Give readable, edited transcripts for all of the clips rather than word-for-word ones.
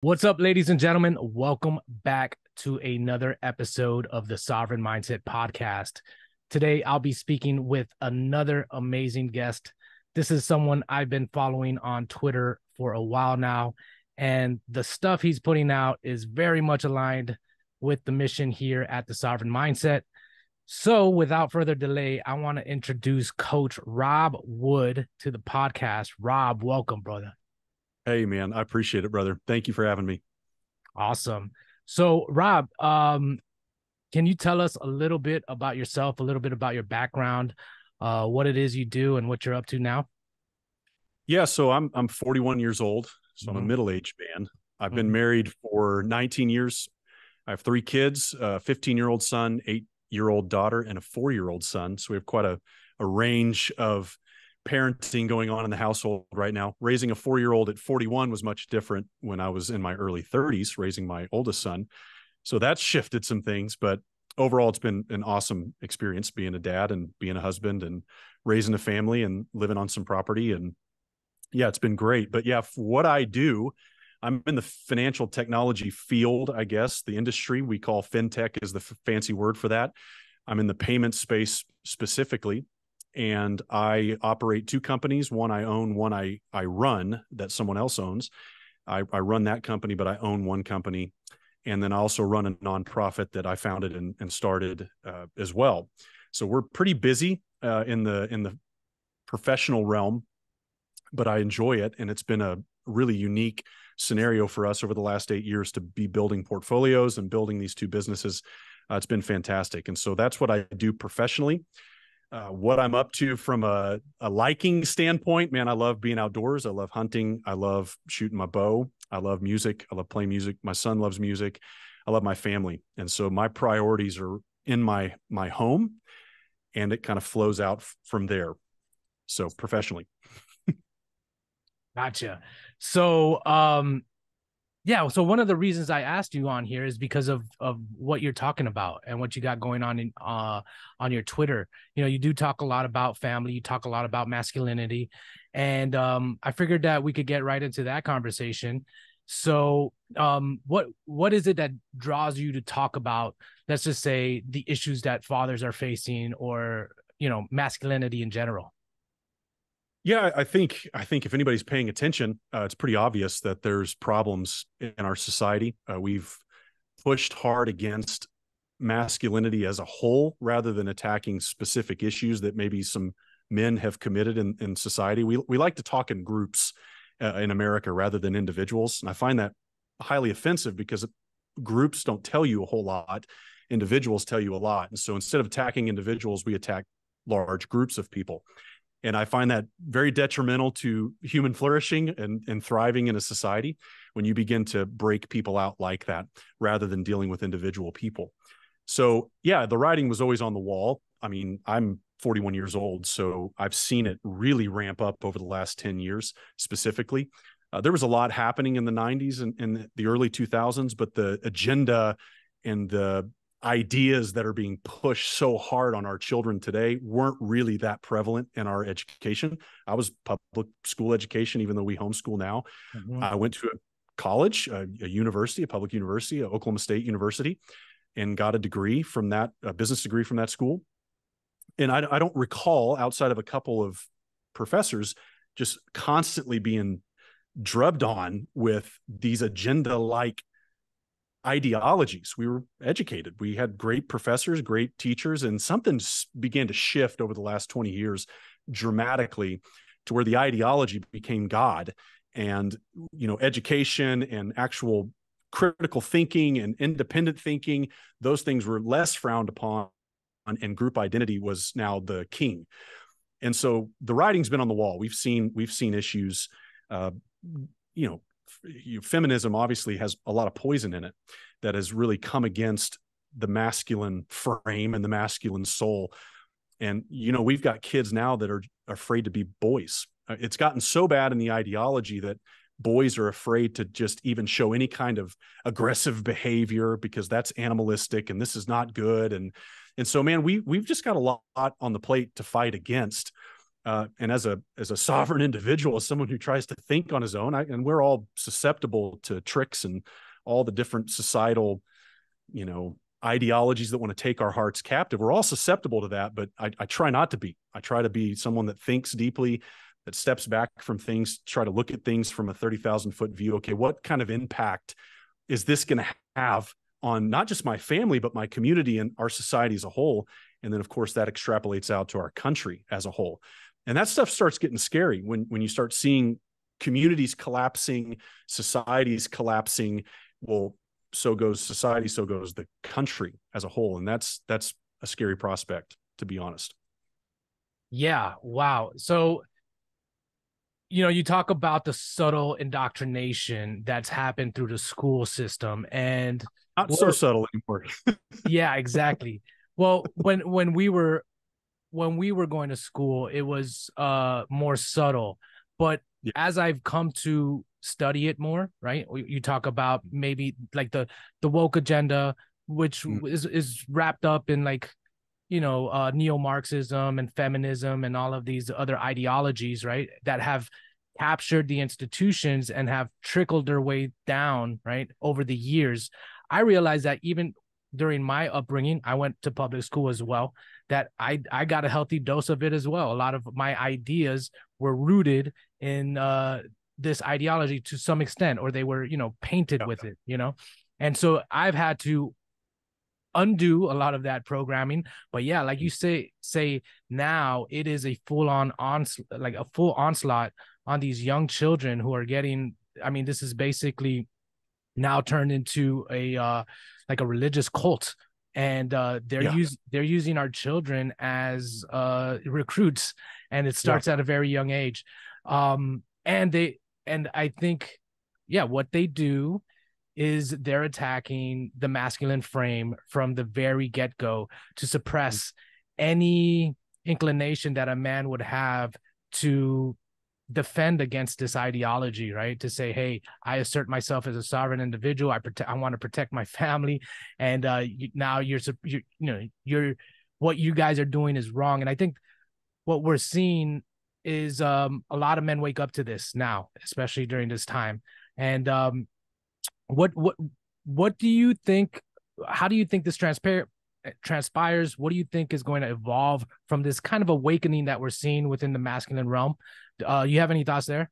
What's up, ladies and gentlemen? Welcome back to another episode of the Sovereign Mindset Podcast. Today, I'll be speaking with another amazing guest. This is someone I've been following on Twitter for a while now, and the stuff he's putting out is very much aligned with the mission here at the Sovereign Mindset. So, without further delay, I want to introduce Coach Rob Wood to the podcast. Rob, welcome, brother. Hey, man, I appreciate it, brother. Thank you for having me. Awesome. So, Rob, can you tell us a little bit about yourself, a little bit about your background, what it is you do, and what you're up to now? Yeah, so I'm 41 years old, so I'm a Mm-hmm. middle-aged man. I've been Mm-hmm. married for 19 years. I have three kids, a 15-year-old son, 8-year-old daughter, and a 4-year-old son. So we have quite a range of parenting going on in the household right now. Raising a 4-year-old at 41 was much different when I was in my early 30s, raising my oldest son. So that's shifted some things, but overall, it's been an awesome experience being a dad and being a husband and raising a family and living on some property. And yeah, it's been great. But yeah, for what I do, I'm in the financial technology field, I guess, the industry we call fintech is the fancy word for that. I'm in the payment space specifically, and I operate two companies. One I own, one I run that someone else owns. I run that company, but I own one company. And then I also run a nonprofit that I founded and started as well. So we're pretty busy in the professional realm, but I enjoy it. And it's been a really unique scenario for us over the last 8 years to be building portfolios and building these two businesses. It's been fantastic. And so that's what I do professionally. What I'm up to from a liking standpoint, man, I love being outdoors. I love hunting. I love shooting my bow. I love music. I love playing music. My son loves music. I love my family. And so my priorities are in my home, and it kind of flows out from there. So professionally. Gotcha. So, yeah. So one of the reasons I asked you on here is because of what you're talking about and what you got going on your Twitter. You know, you do talk a lot about family. You talk a lot about masculinity, and I figured that we could get right into that conversation. So, what is it that draws you to talk about, let's just say, the issues that fathers are facing, or masculinity in general? Yeah, I think if anybody's paying attention, it's pretty obvious that there's problems in our society. We've pushed hard against masculinity as a whole rather than attacking specific issues that maybe some men have committed in society. We like to talk in groups in America rather than individuals. And I find that highly offensive because groups don't tell you a whole lot. Individuals tell you a lot. And so instead of attacking individuals, we attack large groups of people. And I find that very detrimental to human flourishing and thriving in a society when you begin to break people out like that rather than dealing with individual people. So yeah, the writing was always on the wall. I mean, I'm 41 years old, so I've seen it really ramp up over the last 10 years specifically. There was a lot happening in the 90s and the early 2000s, but the agenda and the ideas that are being pushed so hard on our children today weren't really that prevalent in our education. I was public school education, even though we homeschool now. Mm-hmm. I went to a college, a university, a public university, Oklahoma State University, and got a degree from that, a business degree from that school. And I don't recall, outside of a couple of professors, just constantly being drubbed on with these agenda-like ideologies. We were educated. We had great professors, great teachers, and something began to shift over the last 20 years dramatically to where the ideology became God. And, education and actual critical thinking and independent thinking, those things were less frowned upon, and group identity was now the king. And so the writing's been on the wall. We've seen issues, you know, feminism obviously has a lot of poison in it that has really come against the masculine frame and the masculine soul. And, we've got kids now that are afraid to be boys. It's gotten so bad in the ideology that boys are afraid to just even show any kind of aggressive behavior because that's animalistic and this is not good. And so, man, we've just got a lot on the plate to fight against. And as a sovereign individual, as someone who tries to think on his own, and we're all susceptible to tricks and all the different societal, ideologies that want to take our hearts captive. We're all susceptible to that, but I try not to be. I try to be someone that thinks deeply, that steps back from things, try to look at things from a 30,000-foot view. Okay, what kind of impact is this going to have on not just my family, but my community and our society as a whole? And then, of course, that extrapolates out to our country as a whole. And that stuff starts getting scary when you start seeing communities collapsing, societies collapsing. Well, so goes society, so goes the country as a whole. And that's a scary prospect, to be honest. Yeah. Wow. So, you talk about the subtle indoctrination that's happened through the school system, and Not so subtle anymore. yeah, exactly. Well, when we were going to school, it was more subtle. But Yeah. as I've come to study it more, right? You talk about maybe like the woke agenda, which is wrapped up in like, neo-Marxism and feminism and all of these other ideologies, right? That have captured the institutions and have trickled their way down, right, over the years. I realized that even during my upbringing, I went to public school as well, that I got a healthy dose of it as well. A lot of my ideas were rooted in this ideology to some extent, or they were, painted with it, And so I've had to undo a lot of that programming. But yeah, like you say now it is a full onslaught on these young children who are getting, I mean, this is basically now turned into a like a religious cult, and they're using our children as recruits, and it starts at a very young age. And I think, yeah, what they do is they're attacking the masculine frame from the very get-go to suppress any inclination that a man would have to defend against this ideology, right? To say, hey, I assert myself as a sovereign individual. I want to protect my family, and now you're what you guys are doing is wrong. And I think what we're seeing is a lot of men wake up to this now, especially during this time. And what do you think? How do you think this transpires? What do you think is going to evolve from this kind of awakening that we're seeing within the masculine realm? You have any thoughts there?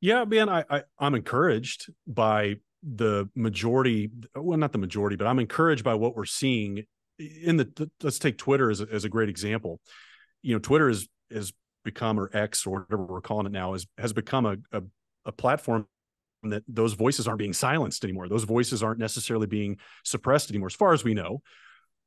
Yeah, man, I'm encouraged by the majority. Well, not the majority, but I'm encouraged by what we're seeing let's take Twitter as a great example. Twitter has become, or X or whatever we're calling it now, has become a platform that those voices aren't being silenced anymore. Those voices aren't necessarily being suppressed anymore, as far as we know.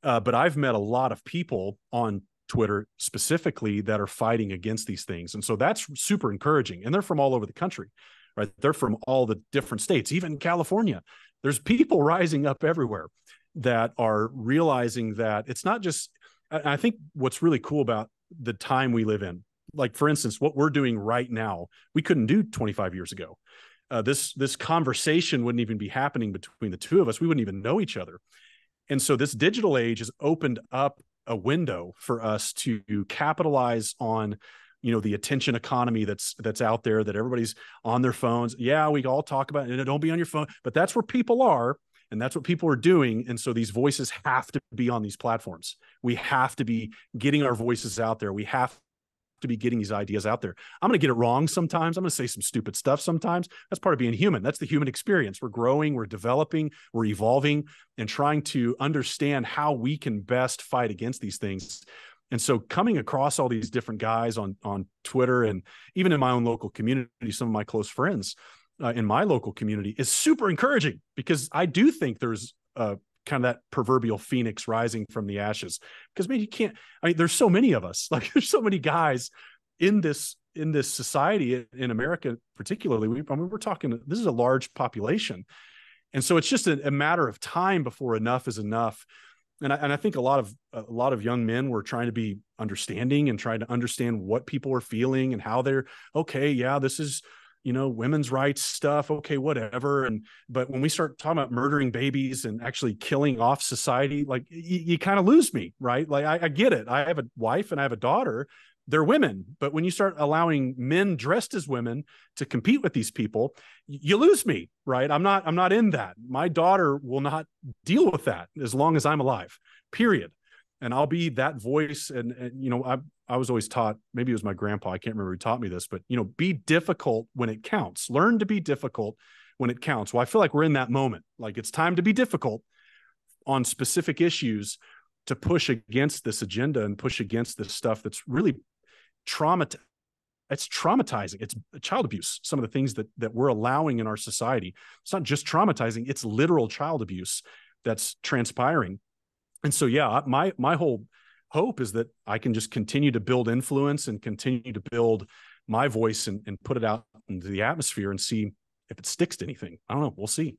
But I've met a lot of people on Twitter specifically that are fighting against these things. And so that's super encouraging. And they're from all over the country, right? They're from all the different states, even California. There's people rising up everywhere that are realizing that it's not just, I think what's really cool about the time we live in, like for instance, what we're doing right now, we couldn't do 25 years ago. This conversation wouldn't even be happening between the two of us. We wouldn't even know each other. And so this digital age has opened up a window for us to capitalize on, the attention economy that's out there, that everybody's on their phones. Yeah, we all talk about it, and don't be on your phone, but that's where people are, and that's what people are doing. And so these voices have to be on these platforms. We have to be getting our voices out there. We have to be getting these ideas out there. I'm going to get it wrong sometimes. I'm going to say some stupid stuff sometimes. That's part of being human. That's the human experience. We're growing, we're developing, we're evolving, and trying to understand how we can best fight against these things. And so coming across all these different guys on Twitter, and even in my own local community, some of my close friends in my local community, is super encouraging, because I do think there's kind of that proverbial phoenix rising from the ashes. Because man, there's so many of us, like there's so many guys in this society, in America particularly. We're talking, this is a large population. And so it's just a matter of time before enough is enough. And I think a lot of young men were trying to be understanding and trying to understand what people are feeling and how they're, okay, yeah, this is, women's rights stuff. Okay, whatever. But when we start talking about murdering babies and actually killing off society, like you kind of lose me, right? Like I get it. I have a wife and I have a daughter, they're women. But when you start allowing men dressed as women to compete with these people, you lose me, right? I'm not in that. My daughter will not deal with that as long as I'm alive, period. And I'll be that voice. And you know, I was always taught, maybe it was my grandpa, I can't remember who taught me this, but, you know, be difficult when it counts. Learn to be difficult when it counts. Well, I feel like we're in that moment. Like, it's time to be difficult on specific issues to push against this agenda and push against this stuff that's really it's traumatizing. It's child abuse. Some of the things that we're allowing in our society. It's not just traumatizing, it's literal child abuse that's transpiring. And so, yeah, my whole hope is that I can just continue to build influence and continue to build my voice and put it out into the atmosphere and see if it sticks to anything. I don't know. We'll see.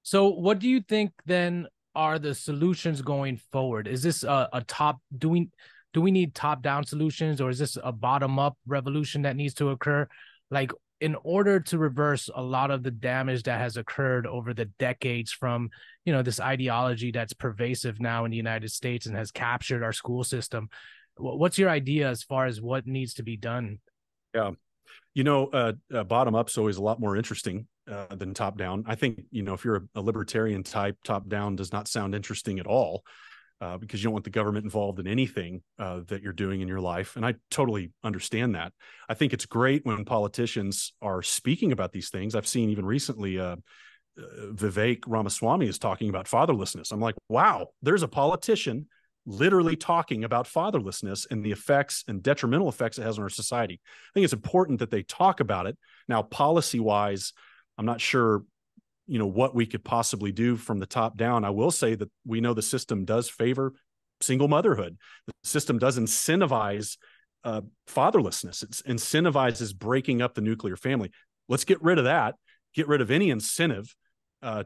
So what do you think then are the solutions going forward? Is this a top, do we need top down solutions, or is this a bottom up revolution that needs to occur? Like, in order to reverse a lot of the damage that has occurred over the decades from, you know, this ideology that's pervasive now in the United States and has captured our school system, what's your idea as far as what needs to be done? Yeah. You know, bottom up's always a lot more interesting than top down. I think, you know, if you're a libertarian type, top down does not sound interesting at all. Because you don't want the government involved in anything that you're doing in your life. And I totally understand that. I think it's great when politicians are speaking about these things. I've seen even recently, Vivek Ramaswamy is talking about fatherlessness. I'm like, wow, there's a politician literally talking about fatherlessness and the effects and detrimental effects it has on our society. I think it's important that they talk about it. Now, policy-wise, I'm not sure, you know, what we could possibly do from the top down. I will say that we know the system does favor single motherhood. The system does incentivize fatherlessness. It incentivizes breaking up the nuclear family. Let's get rid of that. Get rid of any incentive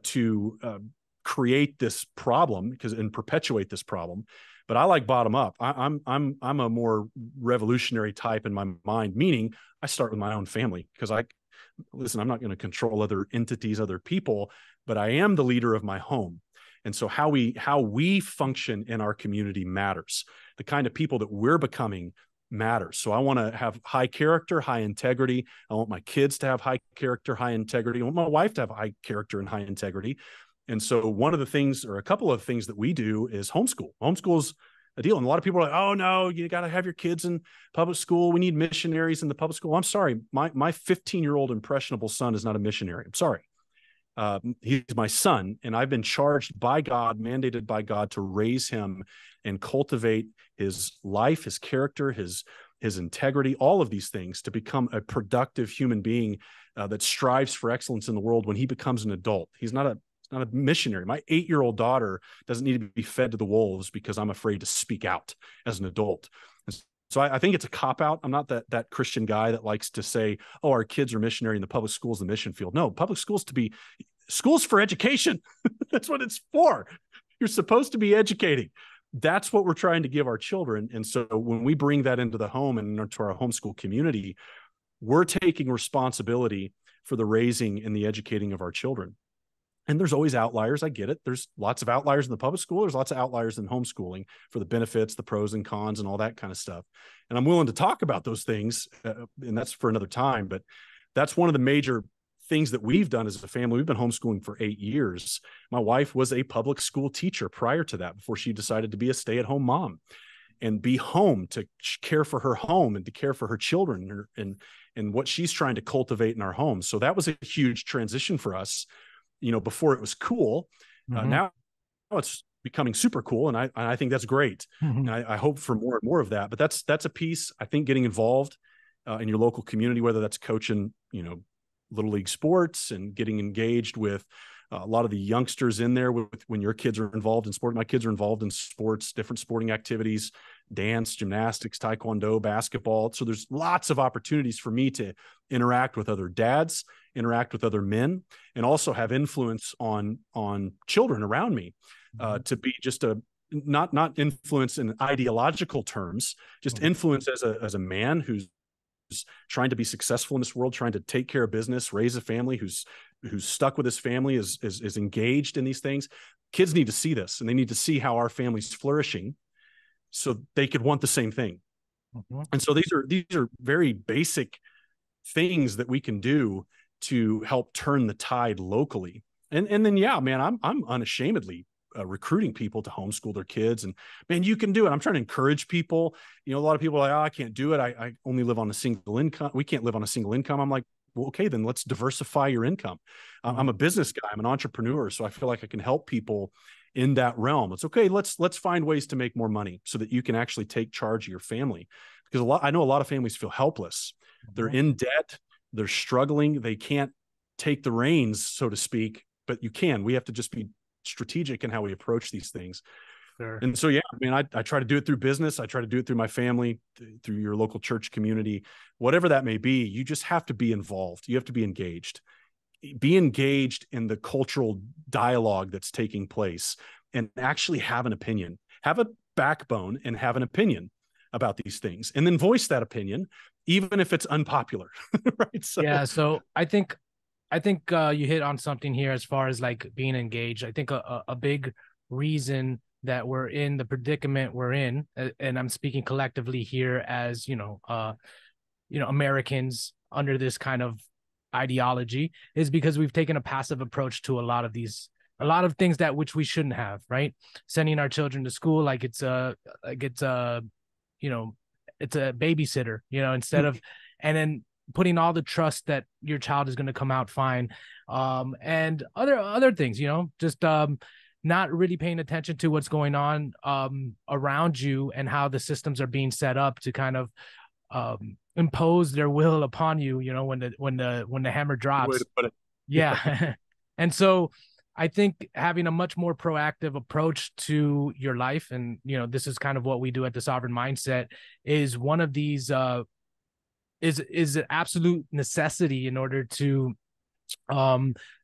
to create this problem and perpetuate this problem. But I like bottom up. I'm a more revolutionary type in my mind, meaning I start with my own family, because listen, I'm not going to control other entities, other people, but I am the leader of my home. And so how we function in our community matters. The kind of people that we're becoming matters. So I want to have high character, high integrity. I want my kids to have high character, high integrity. I want my wife to have high character and high integrity. And so one of the things, or a couple of things that we do, is homeschool. Homeschool's a deal. And a lot of people are like, oh no, you got to have your kids in public school. We need missionaries in the public school. I'm sorry. My 15-year-old impressionable son is not a missionary. I'm sorry. He's my son, and I've been charged by God, mandated by God, to raise him and cultivate his life, his character, his integrity, all of these things, to become a productive human being that strives for excellence in the world when he becomes an adult. He's not a missionary. My 8-year-old daughter doesn't need to be fed to the wolves because I'm afraid to speak out as an adult. So I think it's a cop-out. I'm not that Christian guy that likes to say, oh, our kids are missionary and the public school's the mission field. No, public schools schools for education. That's what it's for. You're supposed to be educating. That's what we're trying to give our children. And so when we bring that into the home and into our homeschool community, we're taking responsibility for the raising and the educating of our children. And there's always outliers. I get it. There's lots of outliers in the public school. There's lots of outliers in homeschooling for the benefits, the pros and cons, and all that kind of stuff. And I'm willing to talk about those things, and that's for another time. But that's one of the major things that we've done as a family. We've been homeschooling for 8 years. My wife was a public school teacher prior to that, before she decided to be a stay-at-home mom and be home to care for her home and to care for her children and what she's trying to cultivate in our home. So that was a huge transition for us. You know, before it was cool. Now it's becoming super cool. And I think that's great. And I hope for more and more of that, but that's a piece. I think getting involved in your local community, whether that's coaching, you know, little league sports and getting engaged with a lot of the youngsters in there when your kids are involved in sport. My kids are involved in sports, different sporting activities, dance, gymnastics, taekwondo, basketball. So there's lots of opportunities for me to interact with other dads, interact with other men, and also have influence on children around me, to be just not influence in ideological terms, just influence as a man who's trying to be successful in this world, trying to take care of business, raise a family, who's stuck with his family, is engaged in these things. Kids need to see this, and they need to see how our family's flourishing so they could want the same thing. Mhm. And so these are very basic things that we can do to help turn the tide locally. And then, yeah, man, I'm unashamedly recruiting people to homeschool their kids. And man, you can do it. I'm trying to encourage people. A lot of people are like, oh, I can't do it. I only live on a single income. We can't live on a single income. I'm like, well, okay, then let's diversify your income. I'm a business guy. I'm an entrepreneur. So I feel like I can help people in that realm. It's okay. Let's find ways to make more money so that you can actually take charge of your family. Because I know a lot of families feel helpless. They're Mhm. in debt. They're struggling. They can't take the reins, so to speak, but you can. We have to just be strategic in how we approach these things. Sure. And so, yeah, I mean, I try to do it through business. I try to do it through my family, through your local church community, whatever that may be. You just have to be involved. You have to be engaged. Be engaged in the cultural dialogue that's taking place and actually have an opinion, have a backbone and have an opinion about these things, and then voice that opinion, even if it's unpopular. Right. So, Yeah. So I think you hit on something here as far as like being engaged. I think a big reason that we're in the predicament we're in, and I'm speaking collectively here as Americans under this kind of ideology, is because we've taken a passive approach to a lot of things that which we shouldn't have, right? Sending our children to school like it's a you know it's a babysitter, instead of, and then putting all the trust that your child is going to come out fine, and other things, just not really paying attention to what's going on around you and how the systems are being set up to kind of impose their will upon you, when the hammer good way drops. to put it. Yeah. Yeah. And so I think having a much more proactive approach to your life, and this is kind of what we do at the Sovereign Mindset, is one of these is an absolute necessity in order to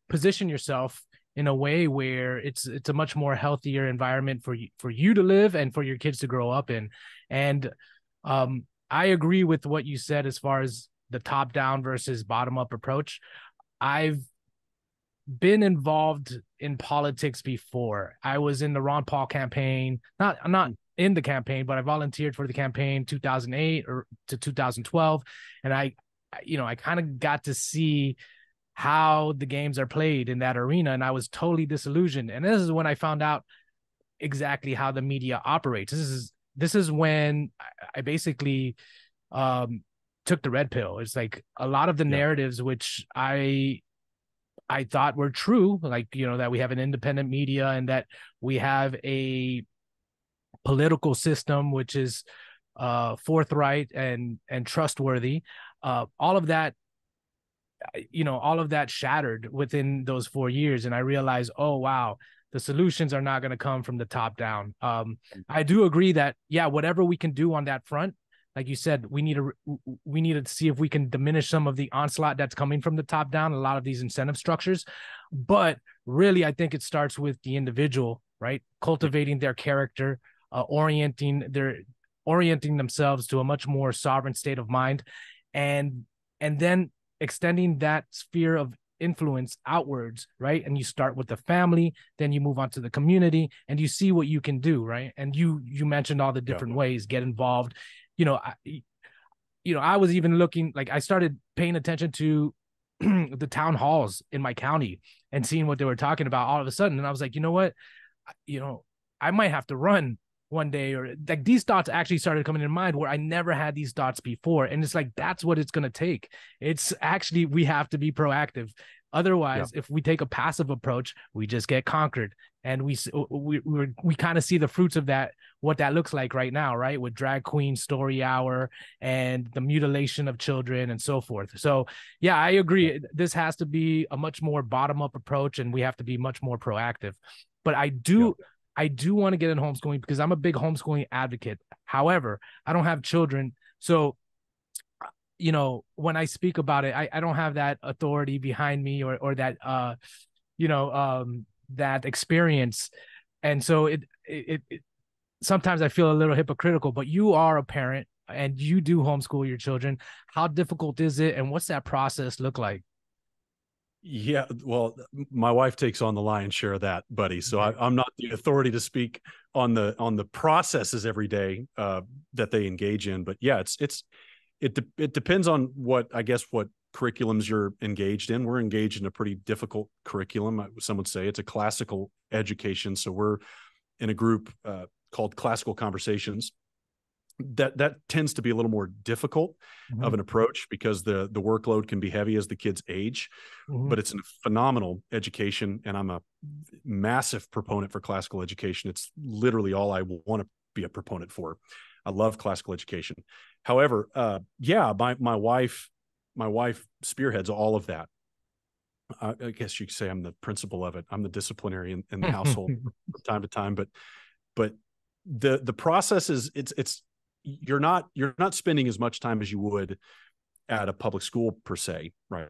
position yourself in a way where it's a much more healthier environment for you to live and for your kids to grow up in. And I agree with what you said as far as the top down versus bottom up approach. I've been involved in politics before. I was in the Ron Paul campaign. I'm not in the campaign, but I volunteered for the campaign 2008 or to 2012, and I kind of got to see how the games are played in that arena, and I was totally disillusioned. And this is when I found out exactly how the media operates. This is when I basically took the red pill. It's like a lot of the Yeah. narratives which I thought were true, like, that we have an independent media and that we have a political system which is forthright and trustworthy. All of that, all of that shattered within those 4 years. And I realized, oh, wow, the solutions are not going to come from the top down. I do agree that, yeah, whatever we can do on that front, like you said, we need to see if we can diminish some of the onslaught that's coming from the top down, a lot of these incentive structures. But really, I think it starts with the individual, right? Cultivating their character, orienting themselves to a much more sovereign state of mind, and then extending that sphere of influence outwards, right? And you start with the family, then you move on to the community, and you see what you can do, right? And you mentioned all the Yeah. different ways, get involved. I was even looking, like, I started paying attention to the town halls in my county and seeing what they were talking about all of a sudden. And I was like, you know what? I might have to run one day, or like these thoughts actually started coming in mind where I never had these thoughts before. And it's like, that's what it's going to take. It's actually, we have to be proactive. Otherwise, Yeah. if we take a passive approach, we just get conquered. And we kind of see the fruits of that, what that looks like right now, right? With drag queen story hour and the mutilation of children and so forth. So yeah, I agree. This has to be a much more bottom up approach, and we have to be much more proactive. But Yeah. I do want to get in homeschooling because I'm a big homeschooling advocate. However, I don't have children. So, when I speak about it, I don't have that authority behind me, or that, that experience. And so it sometimes I feel a little hypocritical, but you are a parent and you do homeschool your children. How difficult is it? And what's that process look like? Yeah, well, my wife takes on the lion's share of that, buddy. So Okay. I'm not the authority to speak on the processes every day that they engage in. But yeah, it depends on what curriculums you're engaged in. We're engaged in a pretty difficult curriculum. Some would say it's a classical education. So we're in a group called Classical Conversations. That tends to be a little more difficult Mm-hmm. of an approach because the workload can be heavy as the kids age, Mm-hmm. but it's a phenomenal education, and I'm a massive proponent for classical education. It's literally all I want to be a proponent for. I love classical education. However, yeah, my wife spearheads all of that. I guess you could say I'm the principal of it. I'm the disciplinary in the household from time to time, but the process is it's you're not spending as much time as you would at a public school per se, right?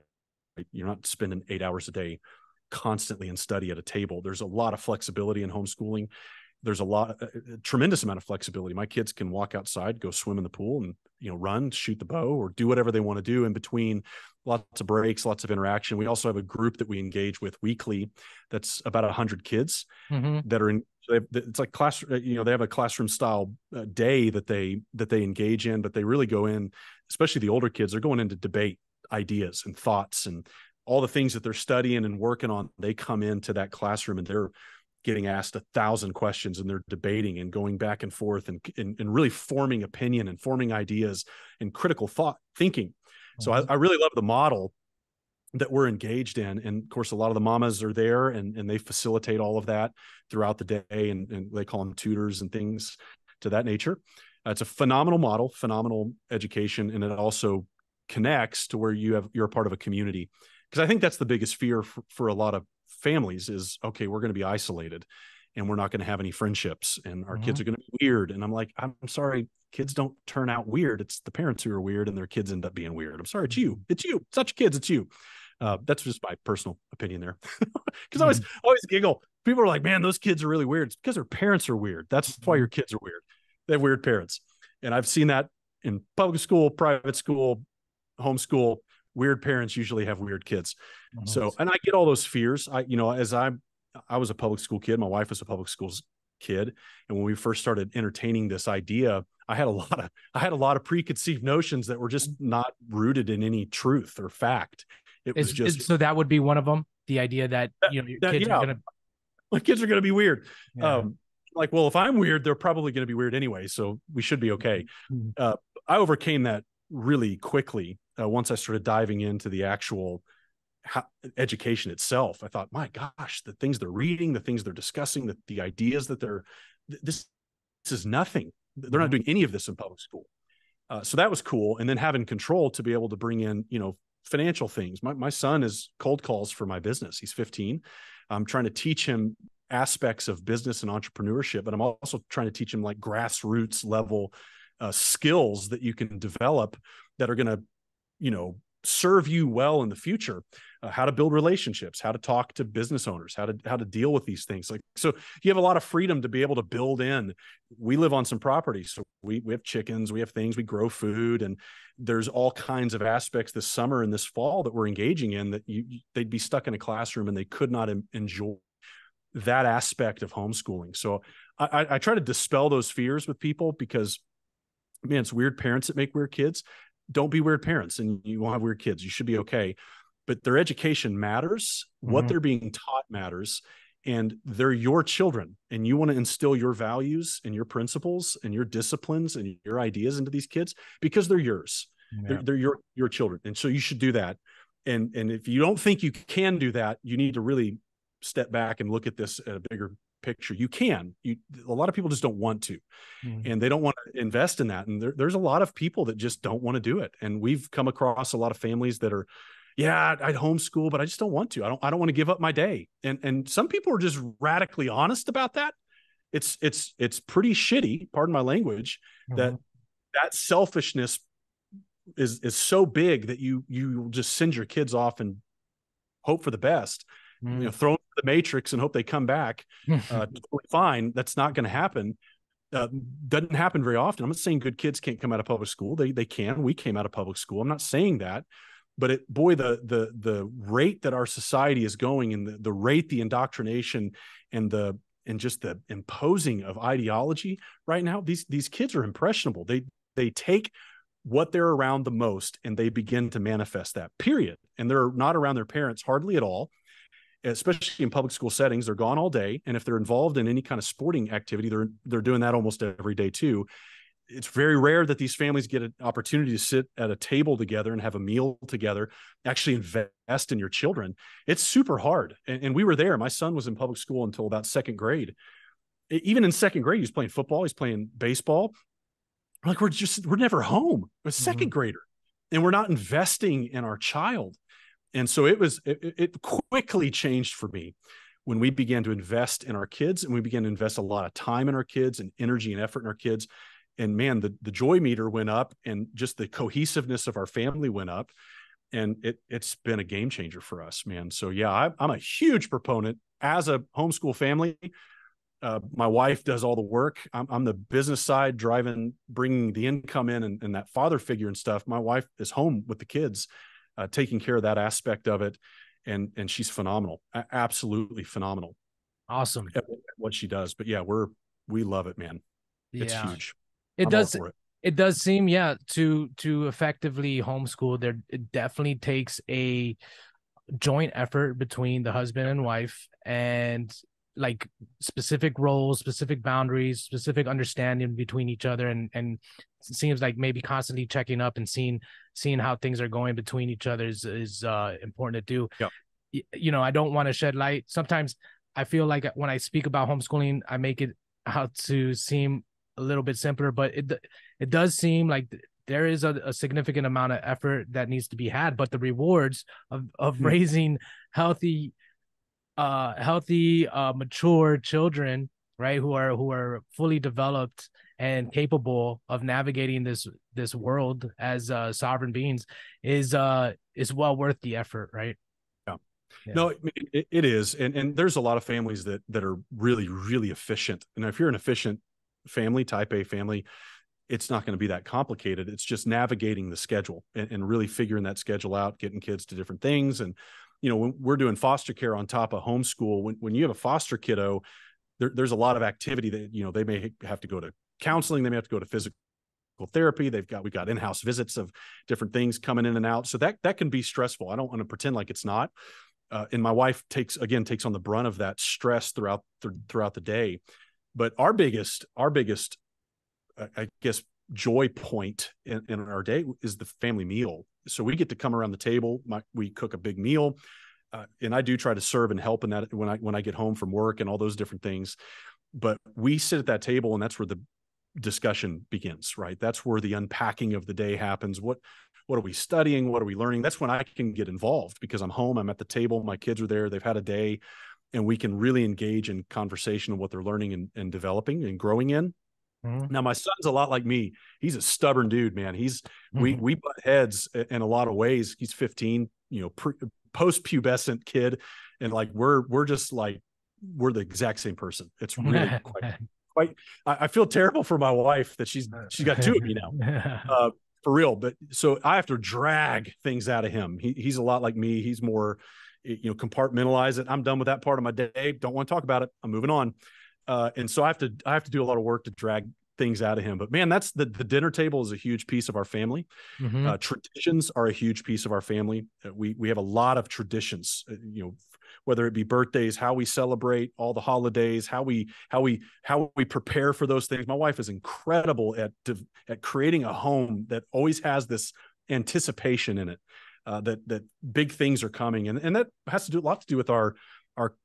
You're not spending 8 hours a day constantly in study at a table. There's a lot of flexibility in homeschooling. There's a tremendous amount of flexibility. My kids can walk outside, go swim in the pool, and run, shoot the bow, or do whatever they want to do in between. Lots of breaks, lots of interaction. We also have a group that we engage with weekly. That's about 100 kids Mm-hmm. that are in. It's like class. They have a classroom style day that they engage in, but they really go in. Especially the older kids, they're going into debate ideas and thoughts and all the things that they're studying and working on. They come into that classroom and they're getting asked 1,000 questions, and they're debating and going back and forth and really forming opinion and forming ideas and critical thought thinking. So I really love the model that we're engaged in. And of course, a lot of the mamas are there and they facilitate all of that throughout the day. And they call them tutors and things to that nature. It's a phenomenal model, phenomenal education. And it also connects to where you're a part of a community. Because I think that's the biggest fear for a lot of families is, okay, we're going to be isolated and we're not going to have any friendships and our kids are going to be weird. And I'm like, I'm sorry, kids don't turn out weird. It's the parents who are weird and their kids end up being weird. I'm sorry, it's you. It's not your kids, it's you. That's just my personal opinion there. Because I always giggle. People are like, man, those kids are really weird. It's because their parents are weird. That's why your kids are weird. They have weird parents. And I've seen that in public school, private school, homeschool. Weird parents usually have weird kids. So, and I get all those fears. I was a public school kid. My wife was a public school kid. And when we first started entertaining this idea, I had a lot of preconceived notions that were just not rooted in any truth or fact. It was just so that would be one of them. The idea that your kids are gonna, my kids are gonna be weird. yeah. Like, well, if I'm weird, they're probably going to be weird anyway, so we should be okay. I overcame that really quickly once I started diving into the actual education itself. I thought, my gosh, the things they're reading, the things they're discussing, the ideas that this is nothing. They're not doing any of this in public school. So that was cool. And then having control to be able to bring in, financial things. My son is cold calls for my business. He's 15. I'm trying to teach him aspects of business and entrepreneurship, but I'm also trying to teach him like grassroots level skills that you can develop that are going to, serve you well in the future. How to build relationships, how to talk to business owners, how to deal with these things. Like, so you have a lot of freedom to be able to build in. We live on some property, so we have chickens, we have things, we grow food, and there's all kinds of aspects this summer and this fall that we're engaging in that they'd be stuck in a classroom and they could not enjoy that aspect of homeschooling. So I try to dispel those fears with people because, man, it's weird parents that make weird kids. Don't be weird parents and you won't have weird kids. You should be okay. But their education matters. What they're being taught matters. And they're your children. And you want to instill your values and your principles and your disciplines and your ideas into these kids because they're yours. Yeah. They're your children. And so you should do that. And if you don't think you can do that, you need to really step back and look at this at a bigger picture. You can. A lot of people just don't want to, and they don't want to invest in that. And there's a lot of people that just don't want to do it. And we've come across a lot of families that are, yeah, I'd homeschool, but I just don't want to. I don't want to give up my day. And some people are just radically honest about that. It's pretty shitty, pardon my language, that selfishness is so big that you just send your kids off and hope for the best. Throw them the matrix and hope they come back totally fine. That's not going to happen. Doesn't happen very often. I'm not saying good kids can't come out of public school. They can. We came out of public school. I'm not saying that, but the rate that our society is going, and the rate, the indoctrination, and just the imposing of ideology right now, these kids are impressionable. They take what they're around the most and they begin to manifest that, period. And they're not around their parents hardly at all, especially in public school settings. They're gone all day. And if they're involved in any kind of sporting activity, they're doing that almost every day too. It's very rare that these families get an opportunity to sit at a table together and have a meal together, actually invest in your children. It's super hard. And we were there. My son was in public school until about second grade. Even in second grade, he was playing football, he's playing baseball. Like, we're never home. A second grader, and we're not investing in our child. And so it quickly changed for me when we began to invest in our kids, and we began to invest a lot of time in our kids and energy and effort in our kids. And man, the joy meter went up, and just the cohesiveness of our family went up, and it's been a game changer for us, man. So yeah, I'm a huge proponent as a homeschool family. My wife does all the work. I'm the business side, bringing the income in, and that father figure and stuff. My wife is home with the kids, taking care of that aspect of it. And she's phenomenal. Absolutely phenomenal. Awesome. At what she does. But yeah, we love it, man. It's huge. It does. It does seem, to effectively homeschool, it definitely takes a joint effort between the husband and wife, and like specific roles, specific boundaries, specific understanding between each other, and it seems like maybe constantly checking up and seeing how things are going between each other is important to do. Yeah. I don't want to shed light. Sometimes I feel like when I speak about homeschooling, I make it out to seem a little bit simpler, but it does seem like there is a significant amount of effort that needs to be had, but the rewards of raising healthy, mature children, right, who are fully developed and capable of navigating this world as sovereign beings is well worth the effort, right? Yeah. No, it is. And there's a lot of families that are really, really efficient. And if you're an efficient family, type A family, it's not going to be that complicated. It's just navigating the schedule and really figuring that schedule out, getting kids to different things. And, when we're doing foster care on top of homeschool, when you have a foster kiddo, there's a lot of activity that, they may have to go to counseling. They may have to go to physical therapy. We got in-house visits of different things coming in and out. So that can be stressful. I don't want to pretend like it's not. And my wife takes on the brunt of that stress throughout the day. But our biggest, I guess, joy point in our day is the family meal. So we get to come around the table. We cook a big meal, and I do try to serve and help in that when I get home from work and all those different things. But we sit at that table, and that's where the discussion begins, right? That's where the unpacking of the day happens. What are we studying? What are we learning? That's when I can get involved, because I'm home, I'm at the table, my kids are there, they've had a day, and we can really engage in conversation of what they're learning and developing and growing in. Now, my son's a lot like me. He's a stubborn dude, man. We butt heads in a lot of ways. He's 15, post-pubescent kid. And like, we're just like, we're the exact same person. It's really quite, I feel terrible for my wife that she's got two of me now, for real. But so I have to drag things out of him. He's a lot like me. He's more, compartmentalize it. I'm done with that part of my day. Don't want to talk about it. I'm moving on. And so I have to do a lot of work to drag things out of him. But man, that's the dinner table is a huge piece of our family. Traditions are a huge piece of our family. We have a lot of traditions, whether it be birthdays, how we celebrate all the holidays, how we prepare for those things. My wife is incredible at creating a home that always has this anticipation in it, that big things are coming. And that has to do a lot to do with our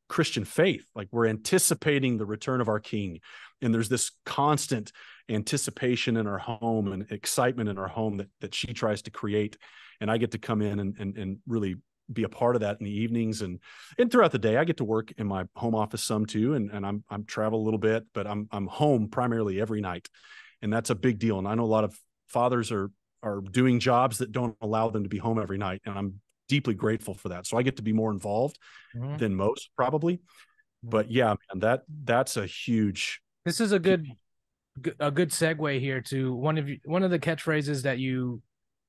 Christian faith. Like, we're anticipating the return of our King. And there's this constant anticipation in our home and excitement in our home that she tries to create. And I get to come in and really be a part of that in the evenings and throughout the day. I get to work in my home office some too. And I'm travel a little bit, but I'm home primarily every night. And that's a big deal. And I know a lot of fathers are doing jobs that don't allow them to be home every night. And I'm deeply grateful for that. So I get to be more involved than most, probably. But yeah, man, that's a huge. This is a good segue here to one of the catchphrases that you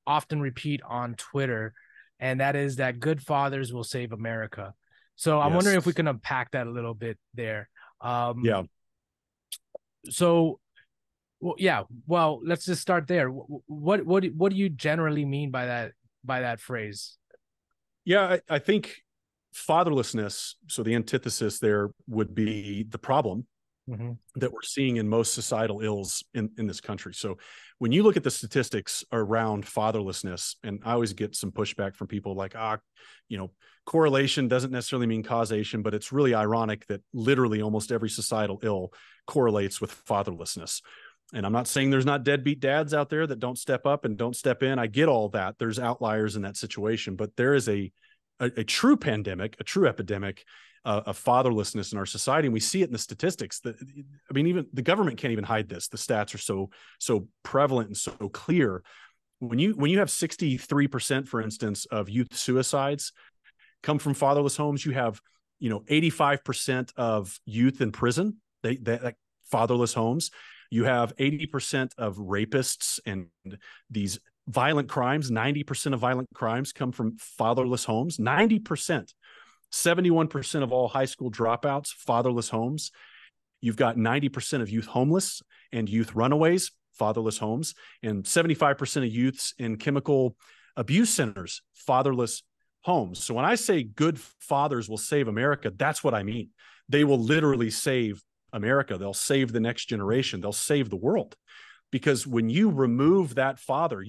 often repeat on Twitter, and that is that good fathers will save America. So I'm wondering Yes. if we can unpack that a little bit there. Yeah. So, well, yeah, well, let's just start there. What do you generally mean by that phrase? Yeah. I think fatherlessness, so the antithesis there would be the problem Mm-hmm. that we're seeing in most societal ills in this country. So when you look at the statistics around fatherlessness, and I always get some pushback from people like, correlation doesn't necessarily mean causation, but it's really ironic that literally almost every societal ill correlates with fatherlessness. And I'm not saying there's not deadbeat dads out there that don't step up and don't step in. I get all that. There's outliers in that situation, but there is a true pandemic, a true epidemic of fatherlessness in our society, and we see it in the statistics. Even the government can't even hide this. The stats are so prevalent and so clear. When you have 63%, for instance, of youth suicides come from fatherless homes, you have 85% of youth in prison. They like fatherless homes. You have 80% of rapists and these violent crimes. 90% of violent crimes come from fatherless homes. 90%. 71% of all high school dropouts, fatherless homes. You've got 90% of youth homeless and youth runaways, fatherless homes, and 75% of youths in chemical abuse centers, fatherless homes. So when I say good fathers will save America, that's what I mean. They will literally save America. They'll save the next generation. They'll save the world. Because when you remove that father,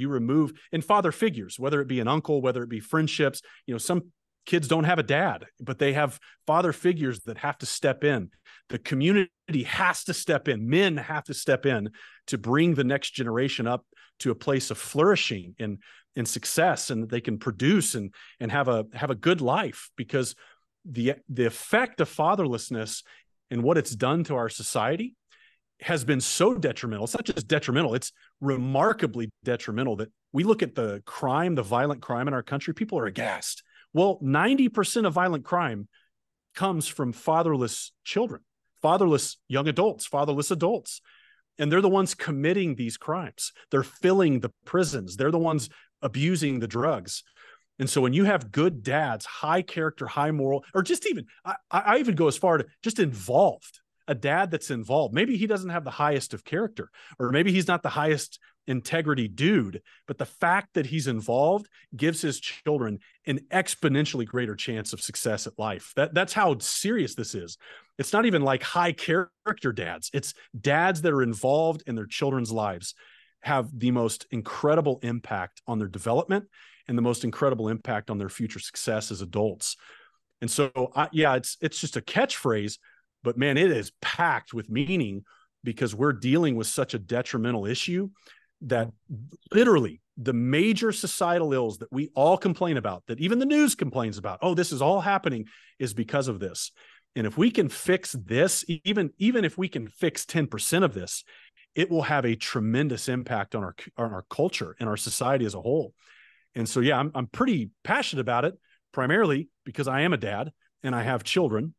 and father figures, whether it be an uncle, whether it be friendships, some kids don't have a dad, but they have father figures that have to step in. The community has to step in. Men have to step in to bring the next generation up to a place of flourishing and success, and that they can produce and have a good life. Because the effect of fatherlessness and what it's done to our society has been so detrimental. It's not just detrimental, it's remarkably detrimental that we look at the violent crime in our country, people are aghast. Well, 90% of violent crime comes from fatherless children, fatherless young adults, fatherless adults. And they're the ones committing these crimes. They're filling the prisons. They're the ones abusing the drugs. And so when you have good dads, high character, high moral, or just even, I even go as far to just involved, a dad that's involved. Maybe he doesn't have the highest of character, or maybe he's not the highest integrity dude, but the fact that he's involved gives his children an exponentially greater chance of success at life. That's how serious this is. It's not even like high character dads. It's dads that are involved in their children's lives have the most incredible impact on their development and the most incredible impact on their future success as adults. And so, it's just a catchphrase, but man, it is packed with meaning, because we're dealing with such a detrimental issue that literally the major societal ills that we all complain about, that even the news complains about, oh, this is all happening, is because of this. And if we can fix this, even if we can fix 10% of this, it will have a tremendous impact on our culture and our society as a whole. And so, yeah, I'm pretty passionate about it, primarily because I am a dad and I have children,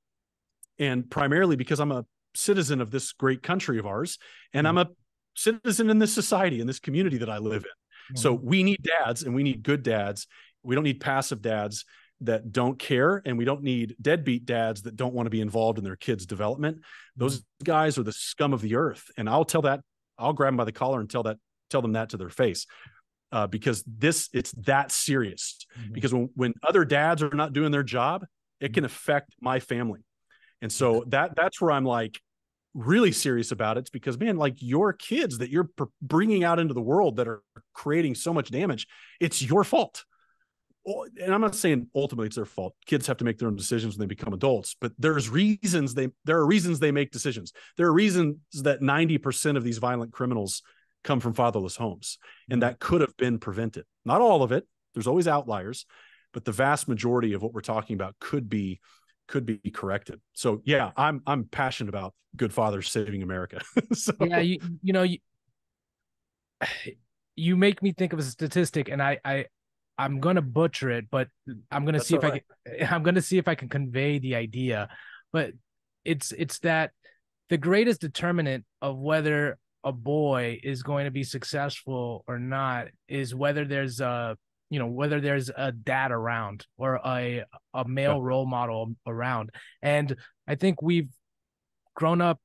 and primarily because I'm a citizen of this great country of ours, and I'm a citizen in this society, in this community that I live in. Mm-hmm. So we need dads, and we need good dads. We don't need passive dads that don't care, and we don't need deadbeat dads that don't want to be involved in their kids' development. Those guys are the scum of the earth. And I'll grab them by the collar and tell them that to their face. Because it's that serious. Mm-hmm. Because when other dads are not doing their job, it can affect my family. And so that's where I'm like really serious about it. It's because, man, like your kids that you're bringing out into the world that are creating so much damage, it's your fault. And I'm not saying ultimately it's their fault. Kids have to make their own decisions when they become adults, but there are reasons they make decisions. There are reasons that 90% of these violent criminals come from fatherless homes, and that could have been prevented. Not all of it. There's always outliers, but the vast majority of what we're talking about could be corrected. So yeah, I'm passionate about good fathers saving America. So. Yeah, you make me think of a statistic, and I'm gonna butcher it, but I'm gonna see if I can convey the idea. But it's that the greatest determinant of whether a boy is going to be successful or not is whether there's a whether there's a dad around or a Yeah. male role model around. And I think we've grown up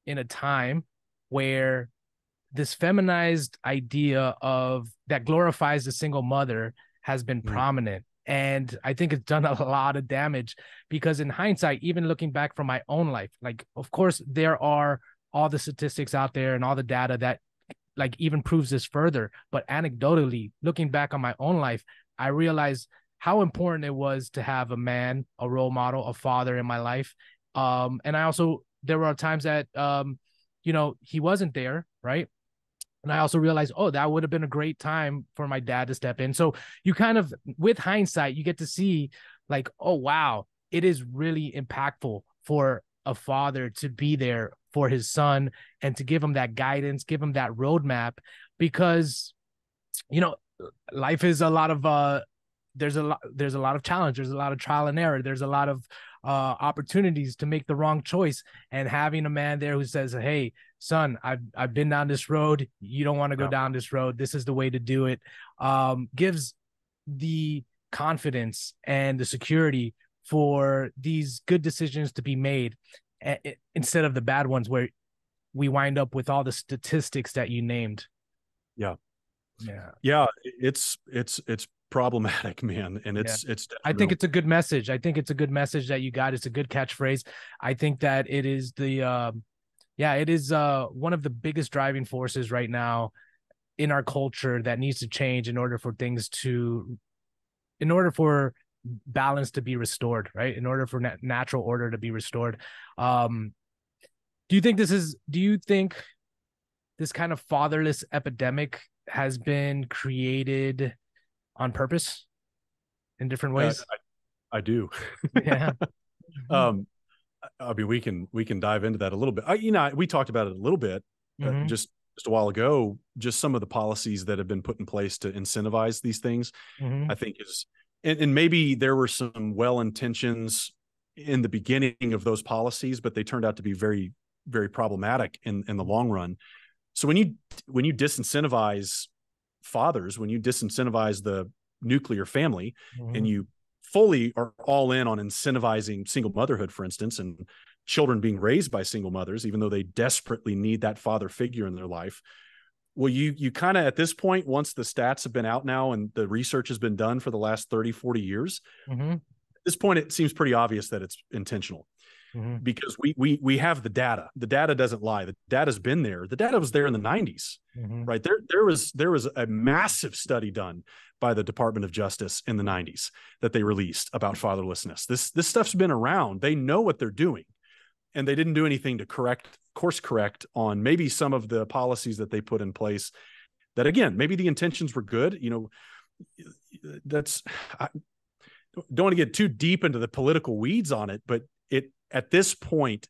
in a time where this feminized idea of that glorifies the single mother has been Mm. prominent. And I think it's done a lot of damage because in hindsight, even looking back from my own life, like, of course, there are all the statistics out there and all the data that like even proves this further. But anecdotally, looking back on my own life, I realized how important it was to have a man, a role model, a father in my life. And I also, there were times that, he wasn't there, right? And I also realized, oh, that would have been a great time for my dad to step in. So you kind of, with hindsight, you get to see like, oh, wow, it is really impactful for a father to be there for his son and to give him that guidance, give him that roadmap, because, you know, life is a lot of, there's a lot of challenge. There's a lot of trial and error. There's a lot of opportunities to make the wrong choice. And having a man there who says, "Hey, son, I've been down this road. You don't want to go Yeah. down this road. This is the way to do it." Gives the confidence and the security for these good decisions to be made, instead of the bad ones where we wind up with all the statistics that you named. Yeah. Yeah. Yeah. It's problematic, man. And Yeah. it's I think detrimental. it's a good message. I think it's a good message that you got. It's a good catchphrase. I think that it is it is one of the biggest driving forces right now in our culture that needs to change in order for balance to be restored, right? In order for natural order to be restored. Um, do you think this kind of fatherless epidemic has been created on purpose in different Uh, ways? I do. Yeah. um, I mean, we can dive into that a little bit. We talked about it a little bit Mm-hmm. just a while ago. Just some of the policies that have been put in place to incentivize these things, Mm-hmm. I think and maybe there were some well intentions in the beginning of those policies, but they turned out to be very, very problematic in the long run. So when you disincentivize fathers, when you disincentivize the nuclear family, and Mm-hmm. you fully are all in on incentivizing single motherhood, for instance, and children being raised by single mothers, even though they desperately need that father figure in their life. Well, you kind of, at this point, once the stats have been out now and the research has been done for the last 30, 40 years, Mm-hmm. at this point, it seems pretty obvious that it's intentional, Mm-hmm. because we have the data. The data doesn't lie. The data's been there. The data was there in the 90s, Mm-hmm. right? There was a massive study done by the Department of Justice in the 90s that they released about fatherlessness. This stuff's been around. They know what they're doing, and they didn't do anything to course correct on maybe some of the policies that they put in place that, again, maybe the intentions were good. I don't want to get too deep into the political weeds on it, but at this point,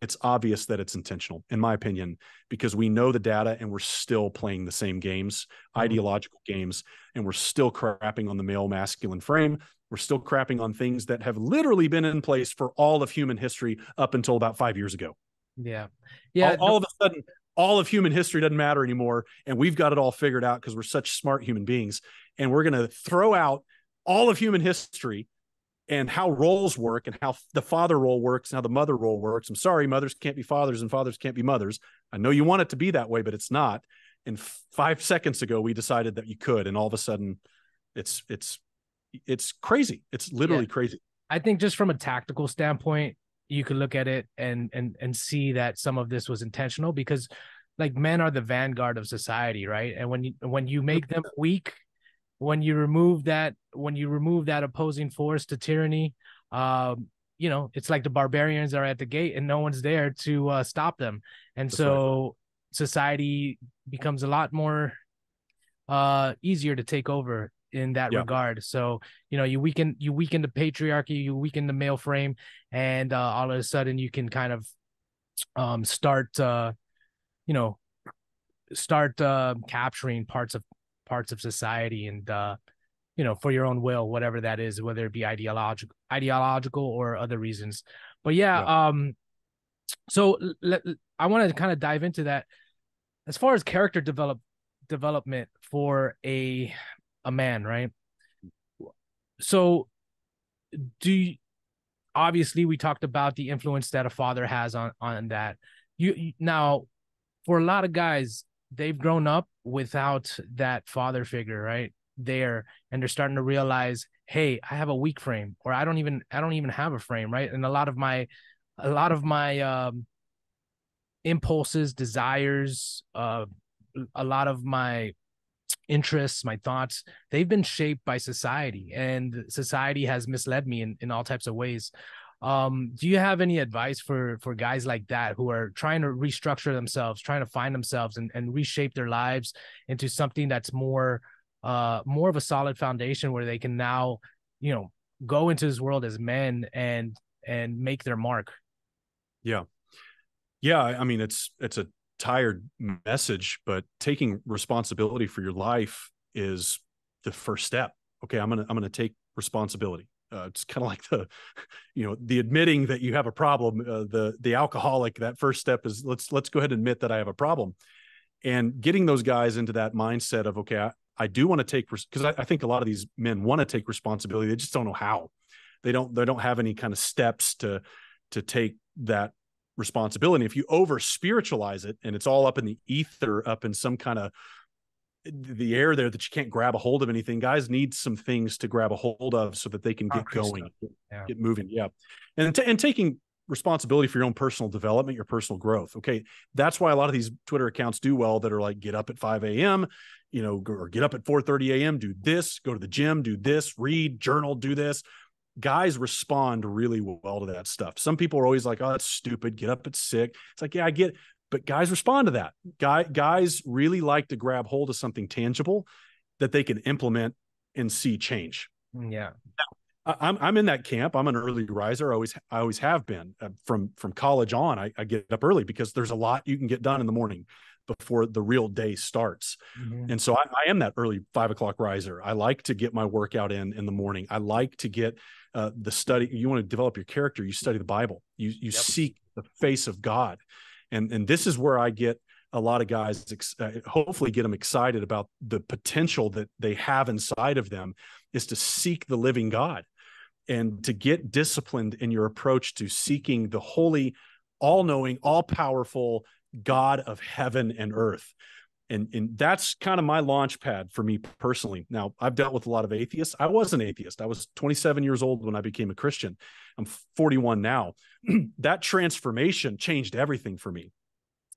it's obvious that it's intentional, in my opinion, because we know the data and we're still playing the same games, Mm-hmm. ideological games, and we're still crapping on the male masculine frame. We're still crapping on things that have literally been in place for all of human history up until about 5 years ago. Yeah. All, Yeah. all of a sudden, all of human history doesn't matter anymore, and we've got it all figured out because we're such smart human beings, and we're going to throw out all of human history and how roles work and how the father role works and how the mother role works. I'm sorry, mothers can't be fathers and fathers can't be mothers. I know you want it to be that way, but it's not. And 5 seconds ago, we decided that you could, and all of a sudden, it's crazy. It's Yeah. literally crazy. I think just from a tactical standpoint, you could look at it and see that some of this was intentional because like men are the vanguard of society, right? And when you make them weak, when you remove that opposing force to tyranny, it's like the barbarians are at the gate and no one's there to stop them. And That's right. so society becomes a lot more easier to take over in that Yeah. regard. So, you weaken the patriarchy, you weaken the male frame, and all of a sudden you can kind of start you know start capturing parts of society and for your own will, whatever that is, whether it be ideological or other reasons. But yeah, Yeah. so I want to kind of dive into that as far as character development for a man, right? So do you, obviously we talked about the influence that a father has on that. Now, for a lot of guys, they've grown up without that father figure, right? There, and they're starting to realize, hey, I have a weak frame, or I don't even have a frame, right? And a lot of my impulses, desires, a lot of my interests, my thoughts, they've been shaped by society, and society has misled me in all types of ways. Do you have any advice for guys like that who are trying to restructure themselves, trying to find themselves and reshape their lives into something that's more of a solid foundation where they can now, you know, go into this world as men and make their mark? Yeah. Yeah. I mean, it's a tired message, but taking responsibility for your life is the first step. Okay. I'm going to take responsibility. It's kind of like the admitting that you have a problem, the alcoholic. That first step is let's go ahead and admit that I have a problem, and getting those guys into that mindset of, okay, I do want to take, because I think a lot of these men want to take responsibility. They just don't know how. They don't have any kind of steps to take that responsibility. If you over spiritualize it and it's all up in the ether, up in some kind of the air there that you can't grab a hold of anything, guys need some things to grab a hold of so that they can get going, get moving. Yeah. And taking responsibility for your own personal development, your personal growth. Okay. That's why a lot of these Twitter accounts do well that are like, get up at 5 a.m., or get up at 4:30 a.m., do this, go to the gym, do this, read, journal, do this. Guys respond really well to that stuff. Some people are always like, oh, that's stupid. Get up at 6. It's like, yeah, I get it. But guys respond to that. Guys really like to grab hold of something tangible that they can implement and see change. Yeah. Now, I'm in that camp. I'm an early riser. I always have been. From college on, I get up early because there's a lot you can get done in the morning before the real day starts. Mm-hmm. And so I am that early 5 o'clock riser. I like to get my workout in the morning. I like to get the study. You want to develop your character, you study the Bible. You seek the face of God. And this is where I get a lot of guys, hopefully get them excited about the potential that they have inside of them, is to seek the living God and to get disciplined in your approach to seeking the holy, all-knowing, all-powerful God of heaven and earth. And that's kind of my launch pad for me personally. Now, I've dealt with a lot of atheists. I was an atheist. I was 27 years old when I became a Christian. I'm 41 now. That transformation changed everything for me.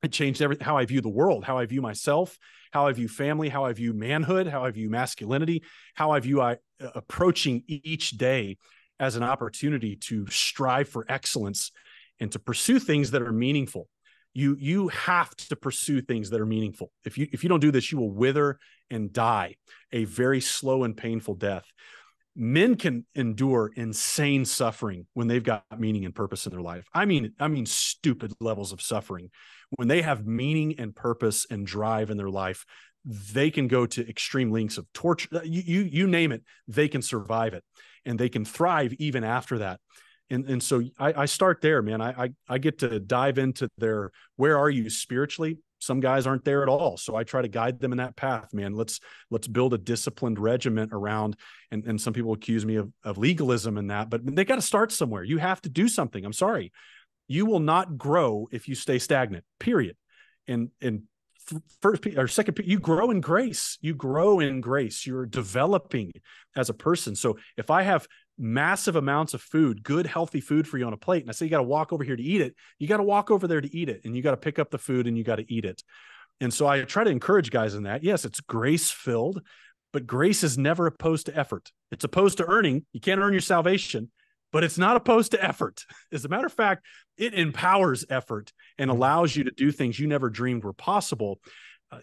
It changed how I view the world, how I view myself, how I view family, how I view manhood, how I view masculinity, how I view approaching each day as an opportunity to strive for excellence and to pursue things that are meaningful. You have to pursue things that are meaningful. If you don't do this, you will wither and die a very slow and painful death. Men can endure insane suffering when they've got meaning and purpose in their life. I mean stupid levels of suffering. When they have meaning and purpose and drive in their life, they can go to extreme lengths of torture. You name it, they can survive it, and they can thrive even after that. And so I start there, man. I get to dive into their, where are you spiritually? Some guys aren't there at all. So I try to guide them in that path, man. Let's build a disciplined regiment around, and some people accuse me of legalism in that, but they got to start somewhere. You have to do something. I'm sorry. You will not grow if you stay stagnant, period. And first or second, you grow in grace. You grow in grace. You're developing as a person. So if I have massive amounts of food, good, healthy food for you on a plate, and I say, you got to walk over here to eat it, you got to walk over there to eat it, and you got to pick up the food and you got to eat it. And so I try to encourage guys in that. Yes, it's grace-filled, but grace is never opposed to effort. It's opposed to earning. You can't earn your salvation, but it's not opposed to effort. As a matter of fact, it empowers effort and allows you to do things you never dreamed were possible.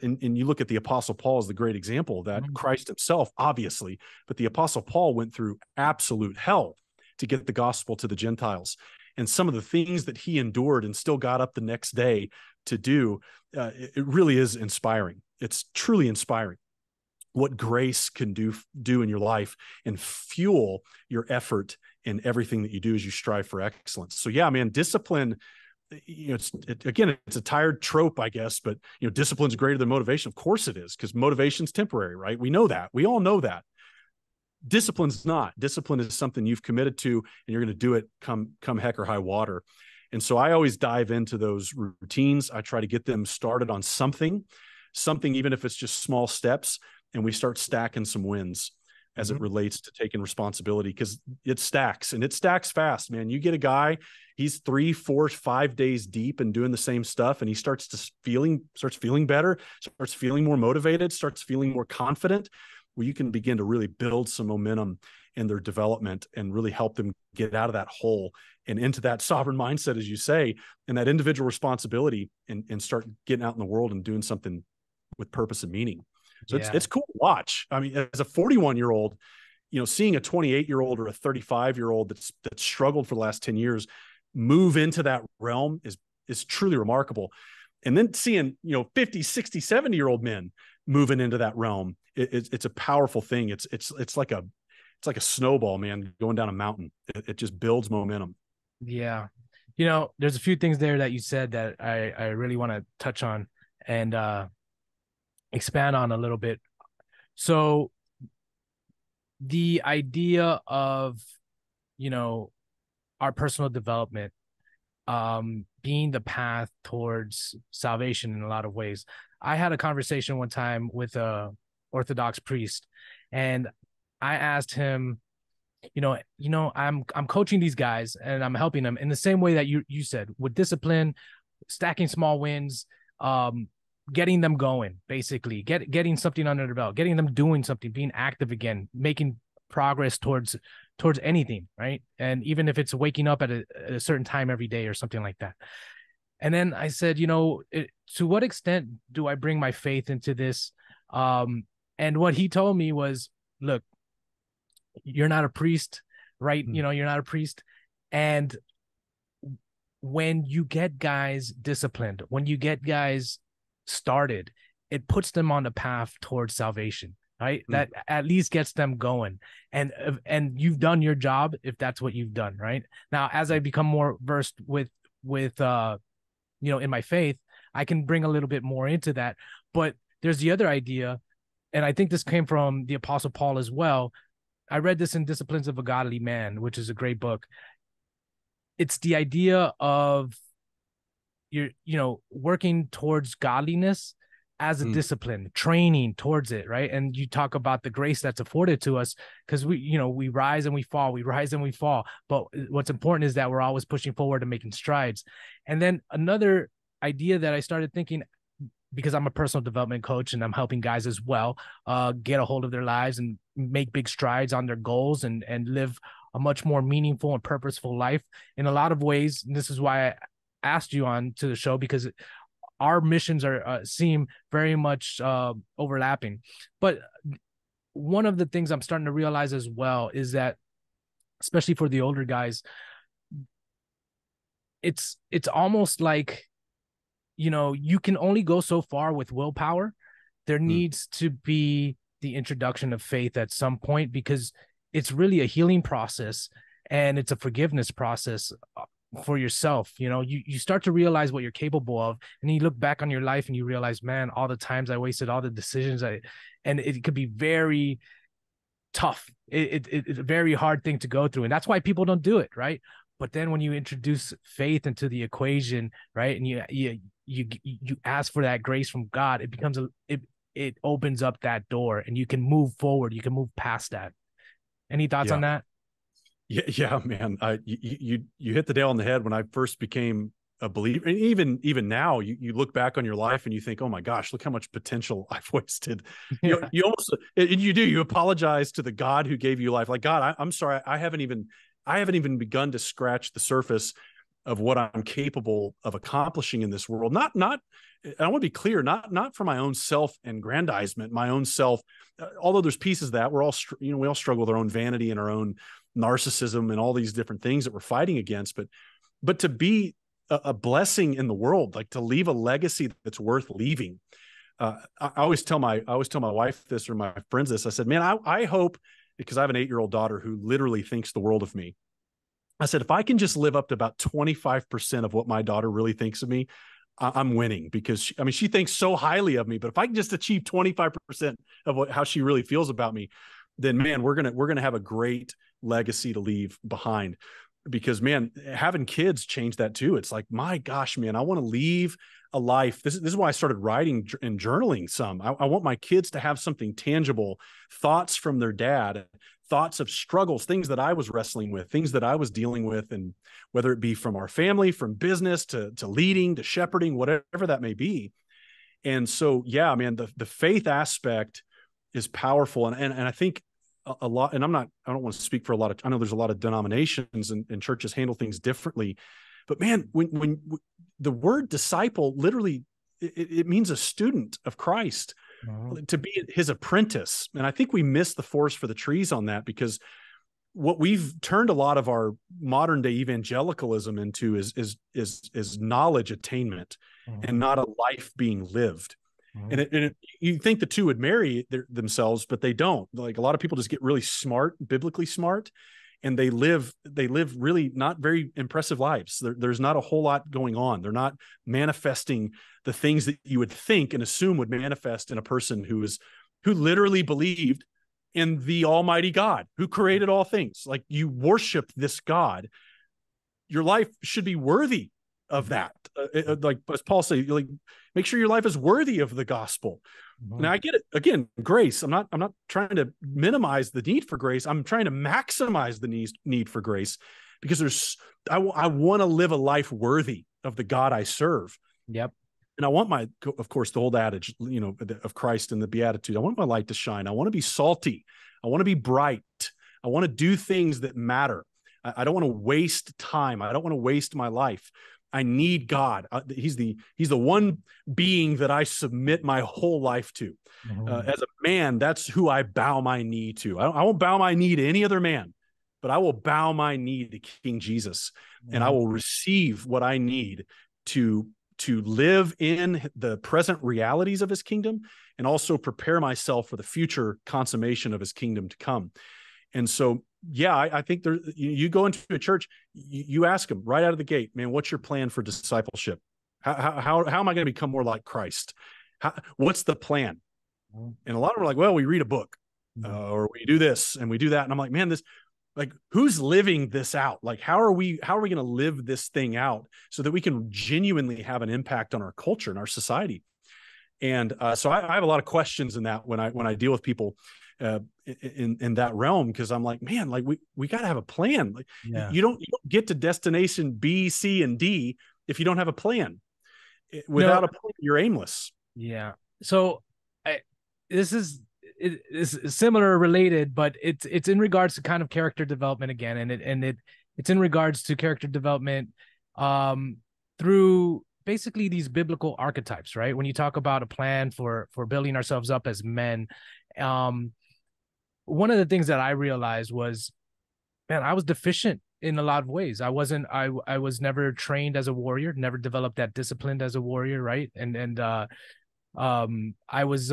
And you look at the Apostle Paul as the great example of that. Christ himself, obviously, but the Apostle Paul went through absolute hell to get the gospel to the Gentiles. And some of the things that he endured and still got up the next day to do, it really is inspiring. It's truly inspiring what grace can do in your life and fuel your effort in everything that you do as you strive for excellence. So yeah, man, discipline it's a tired trope, I guess, but discipline's greater than motivation. Of course it is, because motivation's temporary, right? We know that. We all know that. Discipline's not. Discipline is something you've committed to, and you're going to do it come heck or high water. And so I always dive into those routines. I try to get them started on something, even if it's just small steps, and we start stacking some wins as it relates to taking responsibility, because it stacks, and it stacks fast, man. You get a guy, he's 3, 4, 5 days deep and doing the same stuff, and he starts feeling better, starts feeling more motivated, starts feeling more confident. Well, you can begin to really build some momentum in their development and really help them get out of that hole and into that sovereign mindset, as you say, and that individual responsibility, and start getting out in the world and doing something with purpose and meaning. So it's cool to watch. I mean, as a 41-year-old, seeing a 28-year-old or a 35-year-old that's struggled for the last 10 years move into that realm is truly remarkable. And then seeing, 50, 60, 70-year-old men moving into that realm, it's a powerful thing. It's like a snowball, man, going down a mountain. It just builds momentum. Yeah. There's a few things there that you said that I really want to touch on and expand on a little bit. So the idea of, our personal development being the path towards salvation in a lot of ways. I had a conversation one time with a Orthodox priest, and I asked him, I'm coaching these guys and I'm helping them in the same way that you said, with discipline, stacking small wins, getting them going, basically getting something under their belt, getting them doing something, being active again, making progress towards anything, right? And even if it's waking up at a certain time every day or something like that. And then I said, to what extent do I bring my faith into this? And what he told me was, look, you're not a priest, right? You're not a priest. And when you get guys disciplined, when you get guys started, it puts them on the path towards salvation, right? That at least gets them going. And you've done your job if that's what you've done, right? Now, as I become more versed with in my faith, I can bring a little bit more into that. But there's the other idea, and I think this came from the Apostle Paul as well. I read this in Disciplines of a Godly Man, which is a great book. It's the idea of working towards godliness as a discipline, training towards it, right? And you talk about the grace that's afforded to us, because we rise and we fall, But what's important is that we're always pushing forward and making strides. And then another idea that I started thinking, because I'm a personal development coach and I'm helping guys as well get a hold of their lives and make big strides on their goals and live a much more meaningful and purposeful life in a lot of ways. And this is why I asked you on to the show, because our missions seem very much overlapping. But one of the things I'm starting to realize as well is that, especially for the older guys, it's almost like, you can only go so far with willpower. There needs to be the introduction of faith at some point, because it's really a healing process and it's a forgiveness process for yourself. You start to realize what you're capable of, and you look back on your life and you realize, man, all the times I wasted, all the decisions and it could be very tough. It's a very hard thing to go through, and that's why people don't do it, right? But then when you introduce faith into the equation, right, and you ask for that grace from God, it becomes it opens up that door, and you can move forward. You can move past that. Any thoughts on that? Yeah, man. You hit the nail on the head. When I first became a believer, and even now, you look back on your life and you think, oh my gosh, look how much potential I've wasted. You almost, you apologize to the God who gave you life. Like, God, I'm sorry, I haven't even begun to scratch the surface of what I'm capable of accomplishing in this world. Not I want to be clear, not for my own self-aggrandizement, my own self, although there's pieces of that. We're all, we all struggle with our own vanity and our own narcissism and all these different things that we're fighting against, but to be a blessing in the world, like to leave a legacy that's worth leaving. I always tell my wife this, or my friends this. I said, man, I hope, because I have an 8-year-old daughter who literally thinks the world of me. I said, if I can just live up to about 25% of what my daughter really thinks of me, I'm winning, because she thinks so highly of me, but if I can just achieve 25% of how she really feels about me, then man, we're going to have a great legacy to leave behind. Because man, having kids changed that too. It's like, my gosh, man, I want to leave a life. This is why I started writing and journaling some. I want my kids to have something tangible, thoughts from their dad, thoughts of struggles, things that I was wrestling with, things that I was dealing with, and whether it be from our family, from business to leading, to shepherding, whatever that may be. And so, yeah, man, the faith aspect is powerful. And I think a lot, and I don't want to speak for a lot of, I know there's a lot of denominations and churches handle things differently, but man, when the word disciple, literally, it means a student of Christ, to be his apprentice. And I think we miss the forest for the trees on that, because what we've turned a lot of our modern day evangelicalism into is knowledge attainment, and not a life being lived. And you think the two would marry themselves, but they don't. Like, a lot of people just get really smart, biblically smart, and they live really not very impressive lives. There's not a whole lot going on. They're not manifesting the things that you would think and assume would manifest in a person who literally believed in the Almighty God who created all things. Like, you worship this God. Your life should be worthy of that. Like, as Paul said, like, make sure your life is worthy of the gospel. Now, I get it. Again, grace. I'm not trying to minimize the need for grace. I'm trying to maximize the need for grace, because I want to live a life worthy of the God I serve. Yep. And I want of course, the old adage, of Christ and the Beatitude. I want my light to shine. I want to be salty. I want to be bright. I want to do things that matter. I don't want to waste time. I don't want to waste my life. I need God. He's the one being that I submit my whole life to. As a man, that's who I bow my knee to. I won't bow my knee to any other man, but I will bow my knee to King Jesus, and I will receive what I need to live in the present realities of his kingdom, and also prepare myself for the future consummation of his kingdom to come. And so, yeah, I think you go into a church, you ask them right out of the gate, man, what's your plan for discipleship? How am I going to become more like Christ? What's the plan? And a lot of them are like, well, we read a book, or we do this and we do that. And I'm like, man, who's living this out? Like, how are we going to live this thing out so that we can genuinely have an impact on our culture and our society? And so I have a lot of questions in that when I deal with people in that realm, because I'm like, man, like we got to have a plan. Like, you don't get to destination B, C, and D if you don't have a plan. Without a plan, you're aimless. Yeah. So this is similar, related, but it's in regards to kind of character development again, and it's in regards to character development through basically these biblical archetypes, right? When you talk about a plan for building ourselves up as men, one of the things that I realized was, man, I was deficient in a lot of ways. I was never trained as a warrior, never developed that discipline as a warrior, right? And I was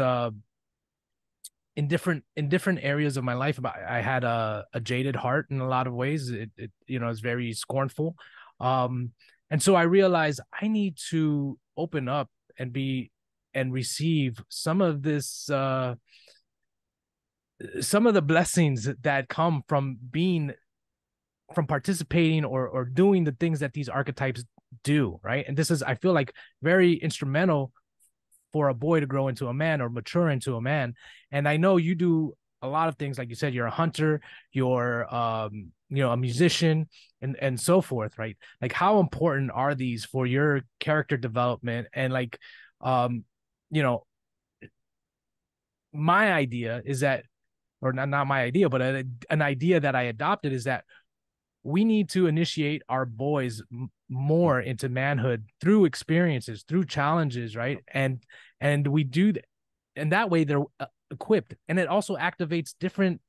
in different areas of my life. I had a jaded heart in a lot of ways. It is very scornful. And so I realized I need to open up and receive some of this, some of the blessings that come from participating or doing the things that these archetypes do, right? And this is, I feel like, very instrumental for a boy to grow into a man or mature into a man. And I know you do a lot of things. Like you said, you're a hunter, you're a musician, and so forth, right? Like, how important are these for your character development? And like, my idea is that, or not my idea, but an idea that I adopted, is that we need to initiate our boys more into manhood through experiences, through challenges, right? And we do that, and that way they're equipped, and it also activates different.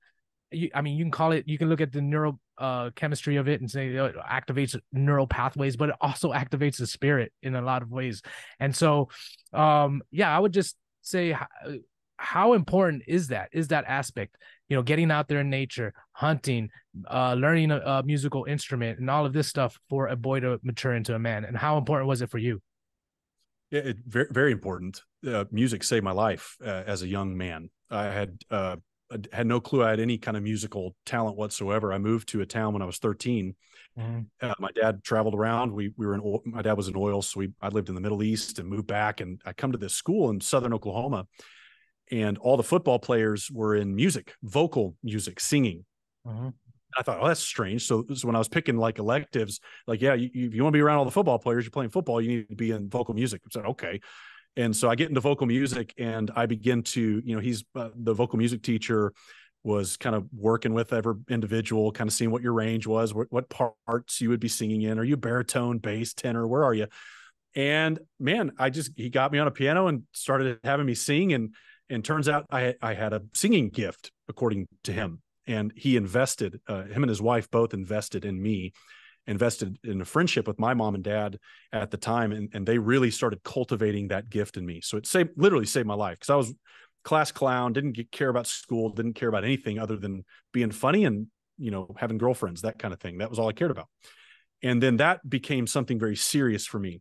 You can call it. You can look at the neural chemistry of it and say it activates neural pathways, but it also activates the spirit in a lot of ways. And so, I would just say, how important is that aspect, getting out there in nature, hunting, learning a musical instrument, and all of this stuff for a boy to mature into a man? And how important was it for you? Yeah, very, very important. Music saved my life as a young man. I had no clue I had any kind of musical talent whatsoever. I moved to a town when I was 13. My dad traveled around. My dad was in oil, so I lived in the Middle East and moved back. And I come to this school in Southern Oklahoma, and all the football players were in music, vocal music, singing. I thought, oh, that's strange. So when I was picking like electives, like, yeah, you want to be around all the football players, you're playing football, you need to be in vocal music. I said, okay. And so I get into vocal music, and I begin to, he's the vocal music teacher was kind of working with every individual, kind of seeing what your range was, what parts you would be singing in. Are you baritone, bass, tenor? Where are you? And man, he got me on a piano and started having me sing. And turns out I had a singing gift, according to him. And he invested, him and his wife both invested in me, invested in a friendship with my mom and dad at the time. And they really started cultivating that gift in me. So it literally saved my life, because I was class clown, didn't care about school, didn't care about anything other than being funny and, having girlfriends, that kind of thing. That was all I cared about. And then that became something very serious for me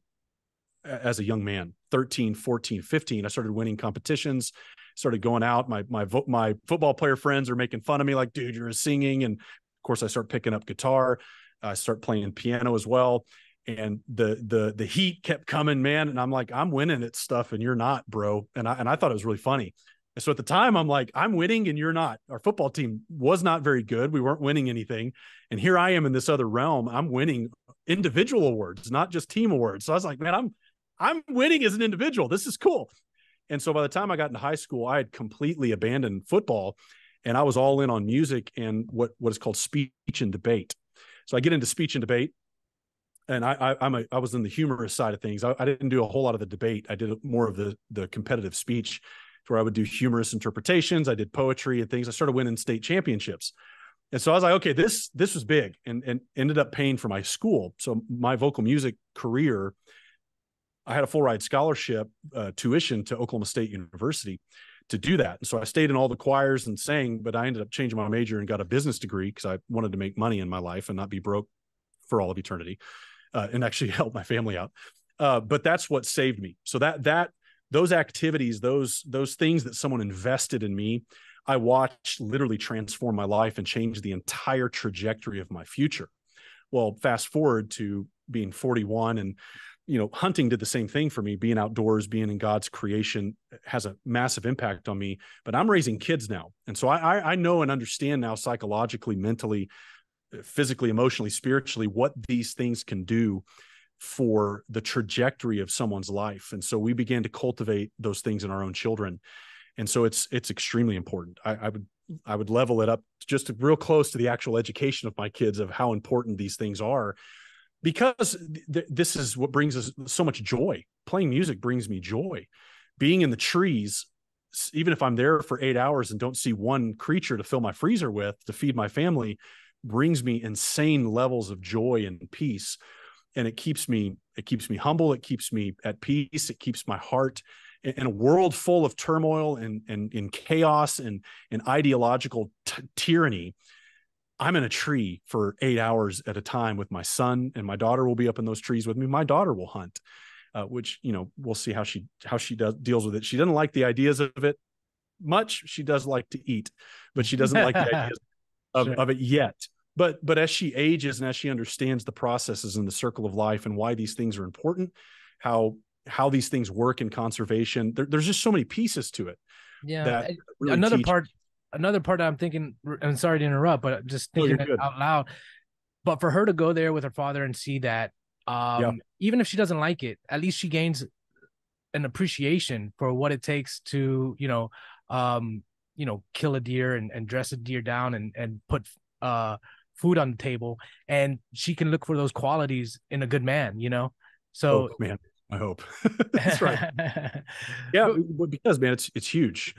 as a young man, 13, 14, 15. I started winning competitions, started going out. My football player friends are making fun of me, like, dude, you're singing. And of course I start picking up guitar. I start playing piano as well. And the heat kept coming, man. And I'm like, I'm winning at stuff and you're not, bro. And I thought it was really funny. And so at the time, I'm like, I'm winning and you're not. Our football team was not very good. We weren't winning anything. And here I am in this other realm. I'm winning individual awards, not just team awards. So I was like, man, I'm winning as an individual. This is cool. And so by the time I got into high school, I had completely abandoned football, and I was all in on music and what is called speech and debate. So I get into speech and debate, and I was in the humorous side of things. I didn't do a whole lot of the debate. I did more of the competitive speech, where I would do humorous interpretations. I did poetry and things. I started winning state championships. And so I was like, okay, this was big, and ended up paying for my school. So my vocal music career, I had a full ride scholarship, tuition to Oklahoma State University to do that. And so I stayed in all the choirs and sang, but I ended up changing my major and got a business degree because I wanted to make money in my life and not be broke for all of eternity, and actually help my family out. But that's what saved me. So those activities, those things that someone invested in me, I watched literally transform my life and change the entire trajectory of my future. Well, fast forward to being 41, and hunting did the same thing for me. Being outdoors, being in God's creation has a massive impact on me. But I'm raising kids now. And so I know and understand now, psychologically, mentally, physically, emotionally, spiritually, what these things can do for the trajectory of someone's life. And so we began to cultivate those things in our own children. And so it's extremely important. I would level it up just real close to the actual education of my kids, of how important these things are, because this is what brings us so much joy. Playing music brings me joy. Being in the trees, even if I'm there for 8 hours and don't see one creature to fill my freezer with to feed my family, brings me insane levels of joy and peace. And it keeps me humble. It keeps me at peace. It keeps my heart in a world full of turmoil and in chaos and ideological tyranny. I'm in a tree for 8 hours at a time with my son, and my daughter will be up in those trees with me. My daughter will hunt, which, we'll see how she deals with it. She doesn't like the ideas of it much. She does like to eat, but she doesn't like the ideas of it yet. But as she ages and as she understands the processes in the circle of life and why these things are important, how these things work in conservation, there's just so many pieces to it. Yeah. That really another part I'm thinking, I'm sorry to interrupt, but just thinking it out loud. But for her to go there with her father and see that, even if she doesn't like it, at least she gains an appreciation for what it takes to, kill a deer and dress a deer down and put food on the table. And she can look for those qualities in a good man, So, oh, man, I hope. That's right. Yeah, because, man, it's huge.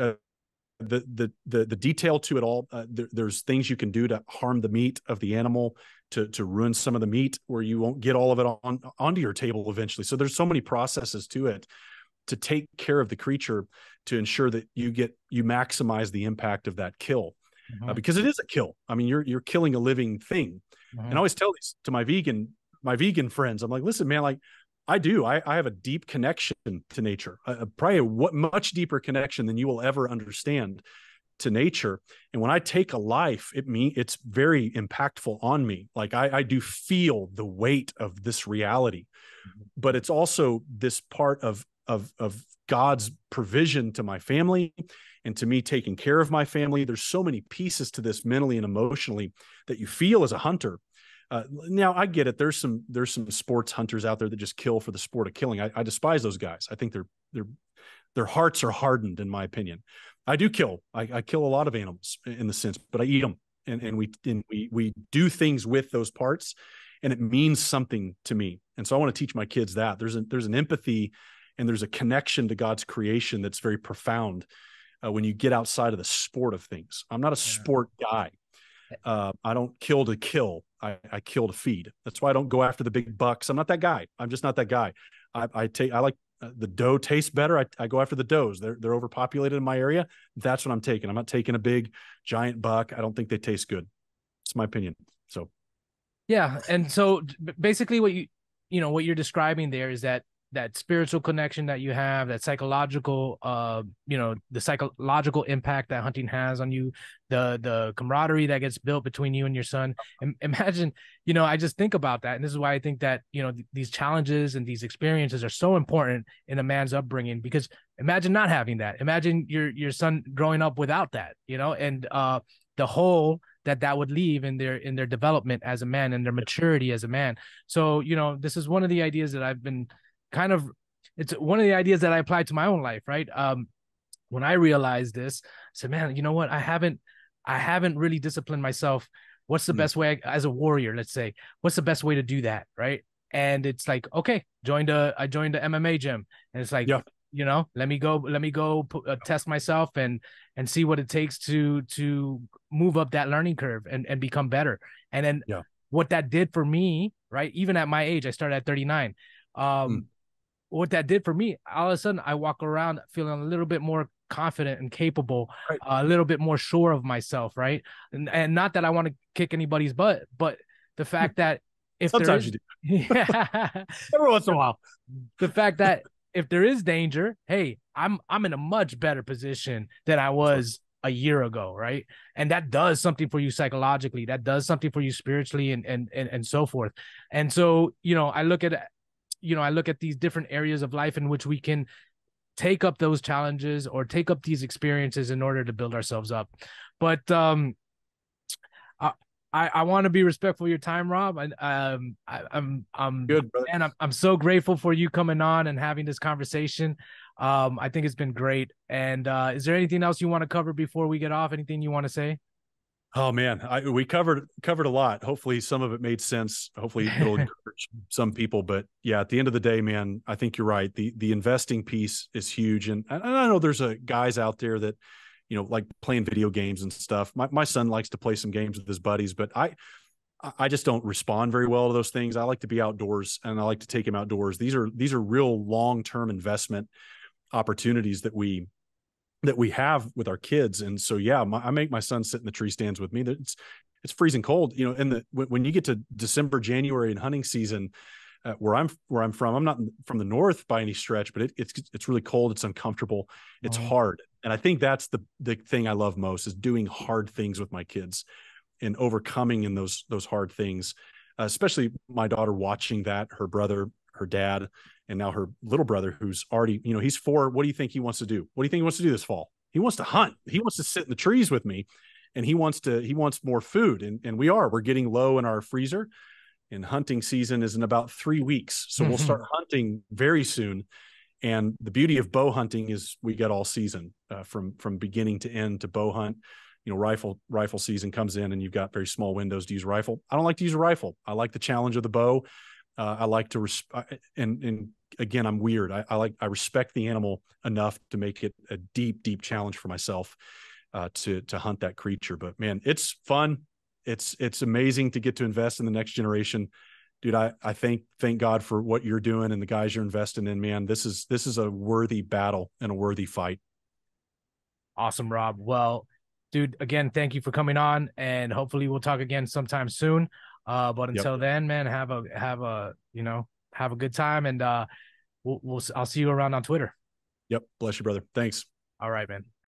The detail to it all. There's things you can do to harm the meat of the animal, to ruin some of the meat where you won't get all of it onto your table eventually. So there's so many processes to it. to take care of the creature to ensure that you maximize the impact of that kill. Because it is a kill. I mean, you're killing a living thing. And I always tell this to my vegan friends. I'm like, listen, man, like I have a deep connection to nature, probably a much deeper connection than you will ever understand to nature. And when I take a life, it's very impactful on me. Like I do feel the weight of this reality, but it's also this part of God's provision to my family and to me taking care of my family. There's so many pieces to this mentally and emotionally that you feel as a hunter. Now I get it. There's some sports hunters out there that just kill for the sport of killing. I despise those guys. I think their hearts are hardened, in my opinion. I do kill. I kill a lot of animals in the sense, but I eat them, and we do things with those parts, and it means something to me. And so I want to teach my kids that there's an empathy and there's a connection to God's creation that's very profound when you get outside of the sport of things. I'm not a sport guy. I don't kill to kill. I kill to feed. That's why I don't go after the big bucks. I'm not that guy. I'm just not that guy. I like the doe tastes better. I go after the does. They're overpopulated in my area. That's what I'm taking. I'm not taking a big giant buck. I don't think they taste good. It's my opinion. So, yeah. And so basically what what you're describing there is that spiritual connection that you have, that psychological, the psychological impact that hunting has on you, the camaraderie that gets built between you and your son. And imagine, I just think about that. And this is why I think that, these challenges and these experiences are so important in a man's upbringing, because imagine not having that. Imagine your son growing up without that, and the hole that would leave in their development as a man and their maturity as a man. So, this is one of the ideas that I've been it's one of the ideas that I applied to my own life, right? When I realized this, I said, man, you know what? I haven't really disciplined myself. What's the best way as a warrior, let's say, what's the best way to do that? Right. And it's like, okay, I joined the MMA gym, and it's like, let me go test myself and see what it takes to move up that learning curve and become better. And then what that did for me, right? Even at my age, I started at 39. What that did for me, all of a sudden I walk around feeling a little bit more confident and capable, right. A little bit more sure of myself, right? And not that I want to kick anybody's butt, but the fact that if sometimes you do, every once in a while, the fact that if there is danger, hey, I'm in a much better position than I was a year ago, right? And that does something for you psychologically, that does something for you spiritually, and so forth. And so, I look at these different areas of life in which we can take up those challenges or take up these experiences in order to build ourselves up. But I want to be respectful of your time, Rob. I'm good, brother. And I'm so grateful for you coming on and having this conversation. I think it's been great. And is there anything else you want to cover before we get off? Anything you want to say? Oh man, we covered a lot. Hopefully some of it made sense. Hopefully it'll encourage some people, but yeah, at the end of the day, man, I think you're right. The investing piece is huge. And I know there's guys out there that, like playing video games and stuff. My son likes to play some games with his buddies, but I just don't respond very well to those things. I like to be outdoors, and I like to take him outdoors. These are real long-term investment opportunities that we have with our kids. And so, yeah, I make my son sit in the tree stands with me. It's freezing cold, when you get to December, January and hunting season, where I'm from, I'm not from the north by any stretch, but it's really cold. It's uncomfortable. It's hard. And I think that's the thing I love most, is doing hard things with my kids and overcoming in those hard things, especially my daughter watching that, her brother, her dad, and now her little brother, who's already, he's 4. What do you think he wants to do? What do you think he wants to do this fall? He wants to hunt. He wants to sit in the trees with me, and he wants more food. And we're getting low in our freezer, and hunting season is in about 3 weeks. So we'll start hunting very soon. And the beauty of bow hunting is we get all season, from beginning to end to bow hunt. Rifle season comes in, and you've got very small windows to use rifle. I don't like to use a rifle. I like the challenge of the bow. I like to, and again, I'm weird. I respect the animal enough to make it a deep, deep challenge for myself, to hunt that creature. But man, it's fun. It's amazing to get to invest in the next generation. dude, I thank God for what you're doing and the guys you're investing in, man. This is a worthy battle and a worthy fight. Awesome, Rob. Well, dude, again, thank you for coming on, and hopefully we'll talk again sometime soon. But Yep. until then, man, have a good time, and I'll see you around on Twitter. Yep. Bless you, brother. Thanks. All right, man.